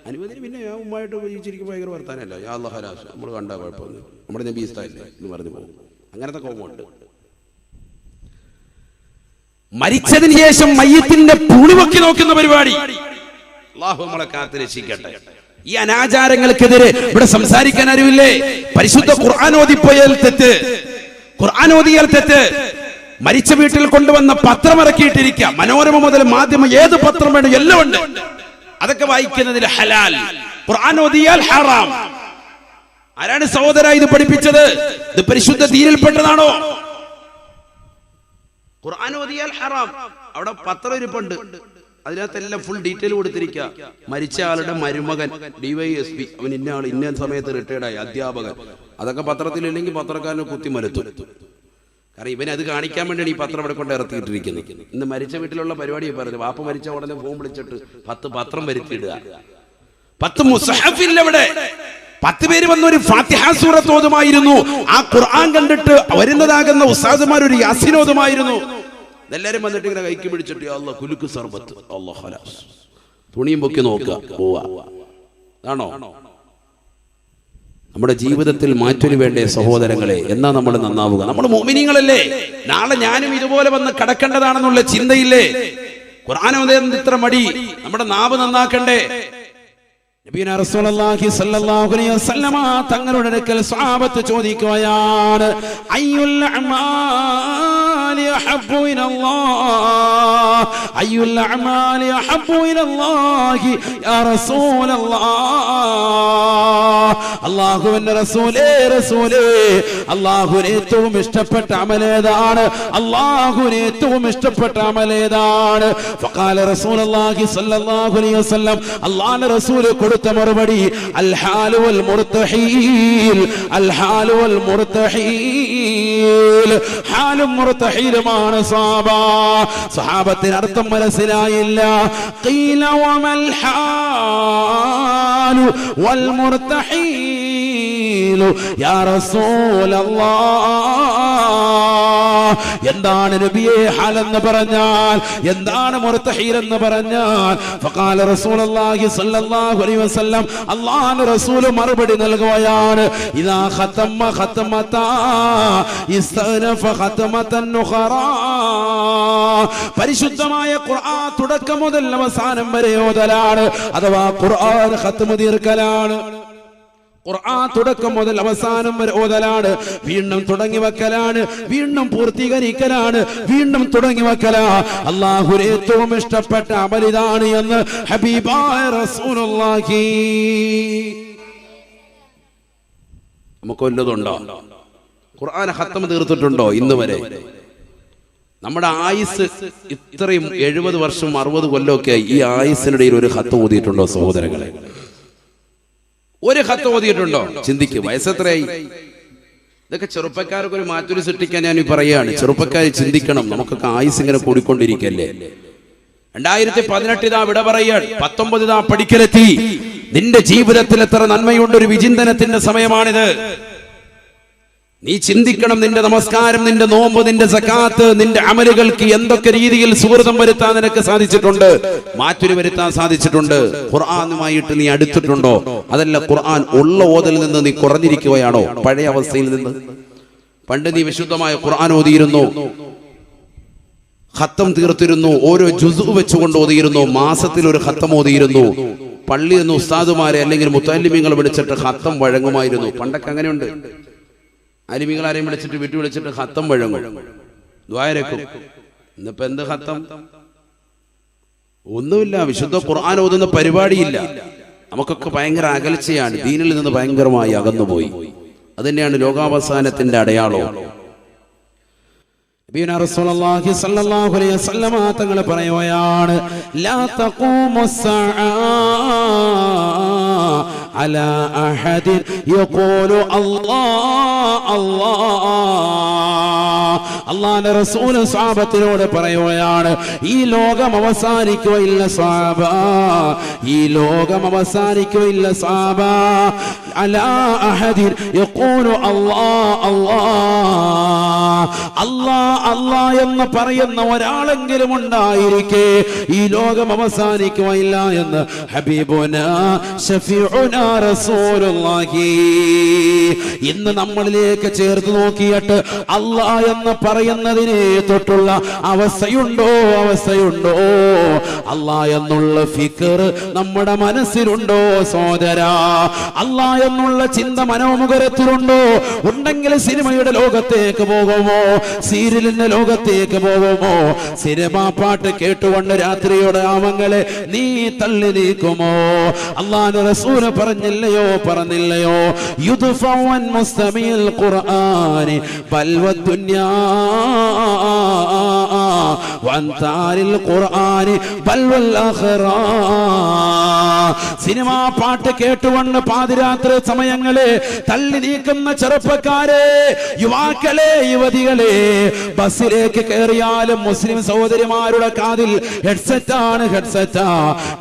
അനുവദിന് പിന്നെ ഞാൻ ഉമ്മായിട്ട് ഉപയോഗിച്ചിരിക്കുമ്പോൾ ഭയങ്കര വർത്താനല്ല, യാ അല്ലാഹ് ഹലാസ്, നമ്മൾ കണ്ടാൽ കുഴപ്പമൊന്നും, നമ്മുടെ നബി ഇസ്തായില്ലേ എന്ന് പറഞ്ഞു പോകും. അങ്ങനത്തെ കോപമുണ്ട്. മരിച്ചതിന് ശേഷം മയ്യത്തിന്റെ പുളിവൊക്കി നോക്കുന്ന പരിപാടി അല്ലാഹു നമ്മളെ കാത്ത് രക്ഷിക്കട്ടെ. ഈ അനാചാരങ്ങൾക്കെതിരെ ഇവിടെ സംസാരിക്കാൻ അറിവില്ലേ? പരിശുദ്ധ ഖുർആൻ ഓതിപ്പോയാൽ തെറ്റ്, ഖുർആൻ ഓതിയാൽ തെറ്റ്. മരിച്ച വീട്ടിൽ കൊണ്ടുവന്ന പത്രം ഇറക്കിയിട്ടിരിക്കുക, മനോരമ മുതൽ മാധ്യമം ഏത് പത്രം വേണം എല്ലാം ഉണ്ട്. അതൊക്കെ വായിക്കുന്നതിൽ ഹലാൽ, ഖുർആൻ ഓതിയാൽ ഹറാം. ആരാണ് സഹോദര ഇത് പഠിപ്പിച്ചത്? ഇത് പരിശുദ്ധ ദീനിൽപ്പെട്ടതാണോ? ഖുർആൻ ഓതിയാൽ ഹറാം. അവിടെ പത്രം ഇരിപ്പുണ്ട്, അതിനകത്തെല്ലാം ഫുൾ ഡീറ്റെയിൽ കൊടുത്തിരിക്കുക. മരിച്ച ആളുടെ മരുമകൻ DYSP, അവൻ ഇന്ന ആൾ ഇന്ന സമയത്ത് റിട്ടയർഡായി, അധ്യാപകൻ. അതൊക്കെ പത്രത്തിലില്ലെങ്കിൽ പത്രക്കാരനെ കുത്തി മരത്തും. കാരണം ഇവൻ അത് കാണിക്കാൻ വേണ്ടിയാണ് ഈ പത്രം ഇവിടെ കൊണ്ട് ഇറക്കിയിട്ടിരിക്കുന്നത്. ഇന്ന് മരിച്ച വീട്ടിലുള്ള പരിപാടിയെ പറഞ്ഞു, വാപ്പ മരിച്ച ഉടനെ ഫോൺ വിളിച്ചിട്ട് 10 പത്രം വരുത്തിയിടുക. 10 മുസ്ഹഫില്ലവിടെ 10 പേര് വന്ന ഒരു ഫാത്തിഹ സൂറത്ത് ഓതുമായിരുന്നു. ആ ഖുർആൻ കണ്ടിട്ട് വരുന്നതാകുന്ന ഉസ്താദുമാർ ഒരു യാസീൻ ഓതുമായിരുന്നു. എല്ലാരും വന്നിട്ട് ഇങ്ങനെ കൈക്ക് പിടിച്ചിട്ട് അല്ലാഹ് കുലുക്ക് സർബത്ത്, അല്ലാഹ് ഖലാസ്, തുണിയും പൊക്കി നോക്കുക, പോവാ. ആണോ നമ്മുടെ ജീവിതത്തിൽ മാറ്റൊരു വേണ്ടേ സഹോദരങ്ങളെ? എന്നാ നമ്മൾ നന്നാവുക? നമ്മൾ മുഅ്മിനീങ്ങളല്ലേ? നാളെ ഞാനും ഇതുപോലെ വന്ന് കടക്കേണ്ടതാണെന്നുള്ള ചിന്തയില്ലേ? ഖുർആൻ ഓതാൻ ഇത്ര മടി? നമ്മുടെ നാവ് നന്നാക്കണ്ടേ? നബിയുനാ റസൂലുള്ളാഹി സ്വല്ലല്ലാഹു അലൈഹി വസല്ലമ തങ്ങളുടെ അടുക്കൽ സ്വഹാബത്ത് ചോദിക്കുകയാണ്, അയ്യുൽ അഅമാലി അഹബ്ബു ഇലല്ലാഹ്, അയ്യുൽ അഅമാലി അഹബ്ബു ഇലല്ലാഹി യാ റസൂലല്ലാഹ്. അല്ലാഹുവിന്റെ റസൂലേ, റസൂലേ, അല്ലാഹുവിന് ഏറ്റവും ഇഷ്ടപ്പെട്ട അമൽ ഏതാണ്? അല്ലാഹുവിന് ഏറ്റവും ഇഷ്ടപ്പെട്ട അമൽ ഏതാണ്? ഫഖാല റസൂലുള്ളാഹി സ്വല്ലല്ലാഹു അലൈഹി വസല്ലം, അല്ലാഹുവിന്റെ റസൂൽ കൊടുത്ത മറുപടി, അൽ ഹാലു വൽ മുർതഹീൽ, അൽ ഹാലു വൽ മുർതഹീൽ. ഹാലും മുർതഹീലുമാണ് സഹാബത്തിന് അർത്ഥം മനസ്സിലായില്ല. ഖീല വമൽ ഹാലു വൽ മുർതഹീൽ യാ റസൂലല്ലാഹ്. എന്താണ് നബിയെ ഹാൽ എന്ന് പറഞ്ഞാൽ? എന്താണ് മുർതഹീൽ എന്ന് പറഞ്ഞാൽ? ഫഖാല റസൂലുള്ളാഹി സ്വല്ലല്ലാഹു അലൈഹി വസല്ലം, അല്ലാഹുവിന്റെ റസൂൽ മറുപടി നൽകുകയാണ്, ഇദാ ഖതമ ഖതമതാ ഇസ്തനഫ ഖതമതൻ ഉഖറാ. പരിശുദ്ധമായ ഖുർആൻ തുടക്കം മുതൽ അവസാനം വരെ ഓതലാണ്, അഥവാ ഖുർആൻ ഖത്മ തീർക്കലാണ്. ഖുർആൻ തുടക്കം മുതൽ അവസാനം വരെ ഓതലാണ്, വീണ്ടും തുടങ്ങി വെക്കലാണ്, വീണ്ടും പൂർത്തീകരിക്കലാണ്, വീണ്ടും തുടങ്ങി വെക്കലാ. അല്ലാഹുവിന് ഏറ്റവും ഇഷ്ടപ്പെട്ട അമലിതാണ് എന്ന് ഹബീബായ റസൂലുള്ളാഹി. നമുക്ക് വല്ലതുണ്ടോ? ഖുർആൻ ഖത്മ തീർത്തിട്ടുണ്ടോ ഇന്ന് വരെ? നമ്മുടെ ആയുസ് ഇത്രയും 70 വർഷം 60 കൊല്ലമൊക്കെ ഈ ആയുസിനിടയിൽ ഒരു ഖത്ത് ഓതിയിട്ടുണ്ടോ സഹോദരങ്ങളെ? ഒരു ഖത്ത് ഓതിയിട്ടുണ്ടോ? ചിന്തിക്കും. വയസ്സെത്രയായി? ഇതൊക്കെ ചെറുപ്പക്കാർക്ക് ഒരു മാറ്റൊരു സൃഷ്ടിക്കാൻ ഞാൻ പറയുകയാണ്. ചെറുപ്പക്കാർ ചിന്തിക്കണം, നമുക്കൊക്കെ ആയുസ് ഇങ്ങനെ കൂടിക്കൊണ്ടിരിക്കല്ലേ. 2018 ഇതാ വിട പറയാൻ, 19 ഇതാ പഠിക്കലെത്തി. നിന്റെ ജീവിതത്തിൽ എത്ര നന്മയുണ്ട്, ഒരു വിചിന്തനത്തിന്റെ സമയമാണിത്. നീ ചിന്തിക്കണം, നിന്റെ നമസ്കാരം, നിന്റെ നോമ്പ്, നിന്റെ സകാത്ത്, നിന്റെ അമലുകൾക്ക് എന്തൊക്കെ രീതിയിൽ സുഹൃതം വരുത്താൻ നിനക്ക് സാധിച്ചിട്ടുണ്ട്, മാറ്റൊരു വരുത്താൻ സാധിച്ചിട്ടുണ്ട്. ഖുർആനുമായിട്ട് നീ അടുത്തിട്ടുണ്ടോ? അതല്ല ഖുർആൻ ഉള്ള ഓതൽ നിന്ന് നീ കുറഞ്ഞിരിക്കുകയാണോ പഴയ അവസ്ഥയിൽ നിന്ന്? പണ്ട് നീ വിശുദ്ധമായ ഖുർആൻ ഓതിയിരുന്നു, ഖത്തം തീർത്തിരുന്നു, ഓരോ ജുസു വെച്ചുകൊണ്ട് ഓതിയിരുന്നു, മാസത്തിൽ ഒരു ഖത്തം ഓതിയിരുന്നു. പള്ളിയിൽ നിന്ന് ഉസ്താദുമാരെ അല്ലെങ്കിൽ മുത്തല്ലിമീങ്ങളെ വിളിച്ചിട്ട് ഖത്തം വഴങ്ങുമായിരുന്നു. പണ്ടൊക്കെ അങ്ങനെയുണ്ട്. അലിമികളാരെയും വിളിച്ചിട്ട് വീട്ടിൽ വിളിച്ചിട്ട് ഖത്തം വഴങ്ങും, ദ്വാരക്കും. ഇന്നിപ്പോ എന്ത് ഖത്തം? ഒന്നുമില്ല. വിശുദ്ധ ഖുർആൻ ഓതുന്ന പരിപാടിയില്ല. നമുക്കൊക്കെ ഭയങ്കര അകൽച്ചയാണ്, ദീനിൽ നിന്ന് ഭയങ്കരമായി അകന്നുപോയി. അത് തന്നെയാണ് ലോകാവസാനത്തിന്റെ അടയാളം. നബിയുനാ റസൂലുള്ളാഹി സ്വല്ലല്ലാഹു അലൈഹി വസല്ലമ തങ്ങൾ പറയുകയാണ്, ലാ തഖൂമു സ്സഅ അലാ അഹദിൻ യഖൂലു അല്ലാഹ് അല്ലാഹ്. അല്ലാഹുവിന്റെ റസൂൽ സ്വഹാബത്തിനോട് പറയുകയാണ്, ഈ ലോകം അവസാനിക്കുകയില്ല സ്വഹാബ, ഈ ലോകം അവസാനിക്കുകയില്ല സ്വഹാബ. അലാ അഹദിൻ യഖൂലു അല്ലാഹ് അല്ലാഹ്, അല്ലാഹ് അല്ലാഹ് എന്ന് പറയുന്ന ഒരാളെങ്കിലും ഉണ്ടായിരിക്കെ ഈ ലോകം അവസാനിക്കുകയില്ല എന്ന് ഹബീബുനാ ശഫീഉനാ റസൂലുള്ളാഹി. ഇന്ന് നമ്മളിലേക്ക് ചേർത്ത് നോക്കിയിട്ട് അല്ലാഹ് എന്ന് പറയുന്നതിനെ തൊട്ടുള്ള അവസ്ഥയുണ്ടോ? അവസ്ഥയുണ്ടോ? അല്ലാഹ് എന്നുള്ള ഫിക്ർ നമ്മുടെ മനസ്സിലുണ്ടോ സോദരാ? അല്ലാഹ് എന്നുള്ള ചിന്ത മനോമുഖരത്തിലുണ്ടോ? ഉണ്ടെങ്കിൽ സിനിമയുടെ ലോകത്തേക്ക് പോകുമോ? സീരിയലിന്റെ ലോകത്തേക്ക് പോകുമോ? സിനിമാ പാട്ട് കേട്ടുകൊണ്ട് രാത്രിയുടെ ആമങ്ങളെ നീ തള്ളി നീക്കുമോ? അല്ലാഹുവിന്റെ റസൂൽ പറഞ്ഞില്ലയോ? പറഞ്ഞില്ലയോ? യുദ്ഫഉൻ മുസ്തമിൽ ഖുർആനി ബൽവദ്ദുനിയാ വൻതാരിൽ ഖുർആനി ബൽവൽ ആഖിറ. സിനിമാ പാട്ട് കേട്ടുകൊണ്ട് പാതിരാത്രി സമയങ്ങളെ തള്ളി നീക്കുന്ന ചെറുപ്പക്കാരെ, യുവാക്കളെ, യുവതികളെ, ബസ്സിലേക്ക് കയറിയാലും മുസ്ലിം സഹോദരിമാരുടെ കാതിൽ ഹെഡ്സെറ്റാണ്, ഹെഡ്സെറ്റാ.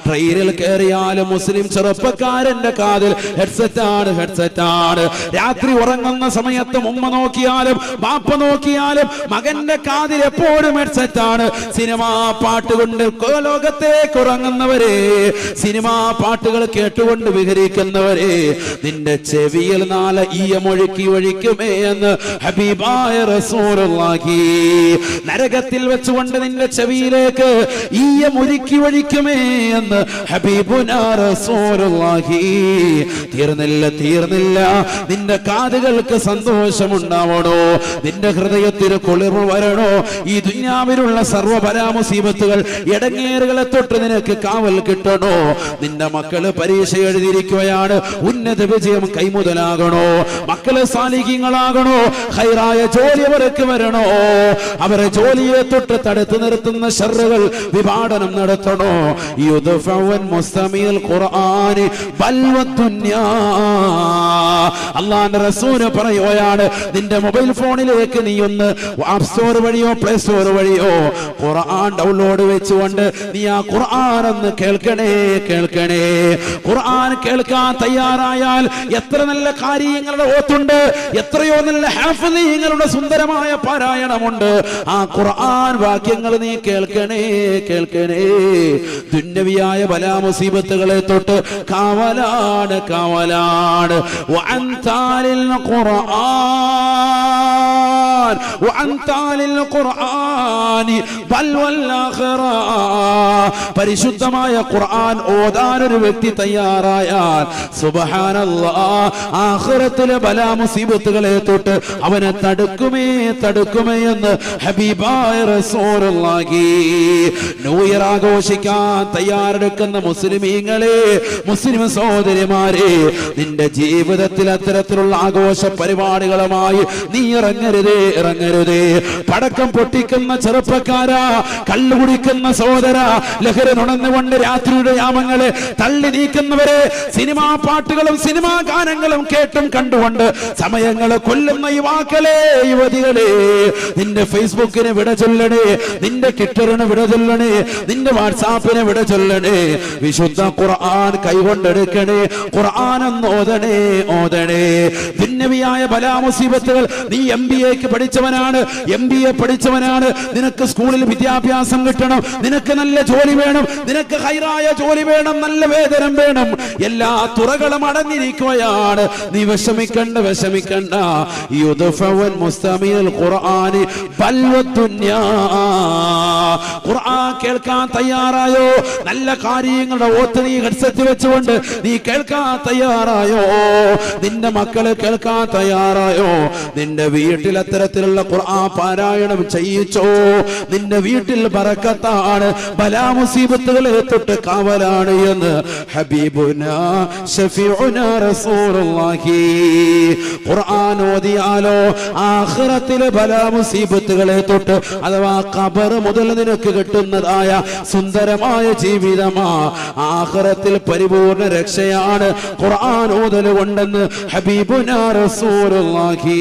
ട്രെയിനിൽ കയറിയാലും മുസ്ലിം ചെറുപ്പക്കാരന്റെ കാതിൽ ഹെഡ്സെറ്റാണ്, ഹെഡ്സെറ്റാണ്. രാത്രി ഉറങ്ങുന്ന സമയത്ത് ഉമ്മ നോക്കിയാലും ബാപ്പ നോക്കിയാലും മകന്റെ കാതിൽ എപ്പോഴും ഹെഡ്സെറ്റാണ്. സിനിമാ പാട്ട് കൊണ്ട് ലോകത്തേക്ക് ഉറങ്ങുന്നവരെ, സിനിമാ പാട്ടുകൾ കേട്ടുകൊണ്ട് വിഹരിക്കുന്നവരെ, നിന്റെ ചെവിയിൽ നാളെ ഈയമൊഴുക്കി ഒഴിക്കുമേ എന്ന് ഹബീബായ റസൂലുള്ളാഹി. നരകത്തിൽ വെച്ചുകൊണ്ട് നിന്റെ ചെവിയിലേക്ക് ഈയമൊഴുക്കി ഒഴിക്കുമേ എന്ന് ഹബീബുനാ റസൂലുള്ളാഹി. തീർന്നില്ല, തീർന്നില്ല. നിന്റെ കാതുകൾക്ക് സന്തോഷമുണ്ടാവണോ? നിന്റെ ഹൃദയത്തിന് കുളിർമ വരണോ? ഈ ദുനിയാവിലുള്ള സർവ്വപരാമുസീബത്തുകൾ, ഇടങ്ങേറുകളെ തൊട്ട് നിനക്ക് കാവൽ കിട്ടണോ? നിന്റെ മക്കള് പരീക്ഷ എഴുതിയിരിക്കുകയാണ്, ഉന്നത വിജയം കൈമുതലാകണോ? മക്കള് സാലിഹീങ്ങളാകണോ? ഖൈറായ ജോലി അവർക്ക് വരണോ? അവരെ ജോലിയെ തൊട്ട് തടുത്തു നിർത്തുന്ന ശർറുകൾ വിഭാടനം നടത്തണോ? യുദ്ഫഉൻ മുസ്തമിൽ ഖുർആനി ബൽവദ്ദുനിയാ. അല്ലാഹുവിന്റെ റസൂൽ പറയുകയാണ്, നിന്റെ മൊബൈൽ ഫോണിലേക്ക് നീ ഒന്ന് ആപ്പ് സ്റ്റോർ വഴിയോ പ്ലേ സ്റ്റോർ വഴിയോ ഖുർആൻ ഡൗൺലോഡ് വെച്ചുകൊണ്ട് നീ ആ ഖുർആൻ ഒന്ന് കേൾക്കണേ, കേൾക്കണേ. ഖുർആൻ കേൾക്കാൻ തയ്യാറായാൽ എത്ര നല്ല കാര്യങ്ങളുടെ ഓത്തുണ്ട്, എത്രയോ നല്ല ഹാഫിളീങ്ങളുടെ സുന്ദരമായ പാരായണമുണ്ട്. ആ ഖുർആൻ വാക്യങ്ങൾ നീ കേൾക്കണേ, കേൾക്കണേ. ദുന്യവിയായ ബലാ മുസീബത്തുകളെ തൊട്ട് കാവലാണ്, കാവലാണ്. വഅൻതാലിൽ ഖുർആൻ വഅൻതാലിൽ ഖുർആനി ബൽവൽ ആഖിറ. പരിശുദ്ധമായ ഖുർആൻ ഓതാൻ ഒരു വ്യക്തി തയ്യാറായാൽ സുബ്ഹാനല്ലാഹ്, ആഖിറത്തിലെ ബലാ മുസീബത്തുകളെ തൊട്ട് അവനെ തടുക്കുമേ, തടുക്കുമേ എന്ന് ഹബീബായ റസൂലുള്ളാഹി. ന്യൂ ഇയർ ആഘോഷിക്കാൻ തയ്യാറെടുക്കുന്ന മുസ്ലിമീങ്ങളെ, മുസ്ലിം സഹോദരിമാരെ, നിന്റെ ജീവിതത്തിൽ അത്തരത്തിലുള്ള ആഘോഷ പരിപാടികളുമായി നീ ഇറങ്ങരുതേ, ഇറങ്ങരുതേ. പടക്കം പൊട്ടിക്കുന്ന ചെറുപ്പക്കാരാ, കള്ളു കുടിക്കുന്ന സഹോദര, ലഹരി നുണന്നുകൊണ്ട് രാത്രിയുടെ യാമങ്ങളെ തള്ളി നീക്കുന്നവരെ, സിനിമാ പാട്ടുകളും സിനിമാ ഗാനങ്ങളും കേട്ടും കണ്ടുകൊണ്ട് സമയങ്ങളെ കൊല്ലുന്ന യുവാക്കളെ, യുവതികളെ, നിന്റെ ഫേസ്ബുക്കിന് വിട ചൊല്ലണേ, നിന്റെ ട്വിറ്ററിന് വിട ചൊല്ലണേ, നിന്റെ വാട്സാപ്പിന് വിട ചൊല്ലണേ. വിശുദ്ധ ഖുർആൻ കൈകൊണ്ടെടുക്കണേ, ഖുർആൻ ഒന്ന് ഓതണേ, ഓതണേ. ദുന്യവിയായ ബലാ മുസീബത്തുകൾ, നീ MBA പഠിച്ചവനാണ്, MBA പഠിച്ചവനാണ്, നിനക്ക് സ്കൂളിൽ വിദ്യാഭ്യാസം കിട്ടണം, നിനക്ക് നല്ല ജോലി വേണം, നിനക്ക് ഹൈറായ ജോലി വേണം, നല്ല വേതനം വേണം, എല്ലാ തുറകളും അടഞ്ഞിരിക്കുകയാണ്. നീ വിഷമിക്കണ്ട, വിഷമിക്കണ്ട. യുദ്ഫഉൻ മുസ്തമിൽ ഖുർആനി ബൽവദ്ദുനിയാ. ഖുർആൻ കേൾക്കാൻ തയ്യാറായോ? നല്ല കാര്യങ്ങളുടെ ഓത്ത് നീ ഹെഡ്സെറ്റ് വെച്ചുകൊണ്ട് നീ കേൾക്കാൻ തയ്യാറായോ? നിന്റെ നിന്റെ മക്കളെ കേൾക്കാൻ തയ്യാറായോ? നിന്റെ വീട്ടിൽ അത്തരത്തിലുള്ള ഖുർആൻ പാരായണം ചെയ്യിച്ചോ? നിന്റെ വീട്ടിൽ ബറക്കത്താണ്, ബലാ മുസീബത്തുകളെ തൊട്ട് കാവലാണ് എന്ന് ഹബീബുനാ ശഫീഉനാ റസൂലുള്ളാഹി. ഖുർആൻ ഓതിയാലോ ആഖിറത്തിലെ ബലാ മുസീബത്തുകളെ തൊട്ട് അഥവാ ഖബർ മുതൽ നിനക്ക് കിട്ടുന്നതായ സുന്ദരമായ ജീവിതമാ, ആഖിറത്തിൽ പരിപൂർണ രക്ഷയാണ് ഖുർആൻ ഓതൽ കൊണ്ടെന്ന് ഹബീബുനാ റസൂലുള്ളാഹി.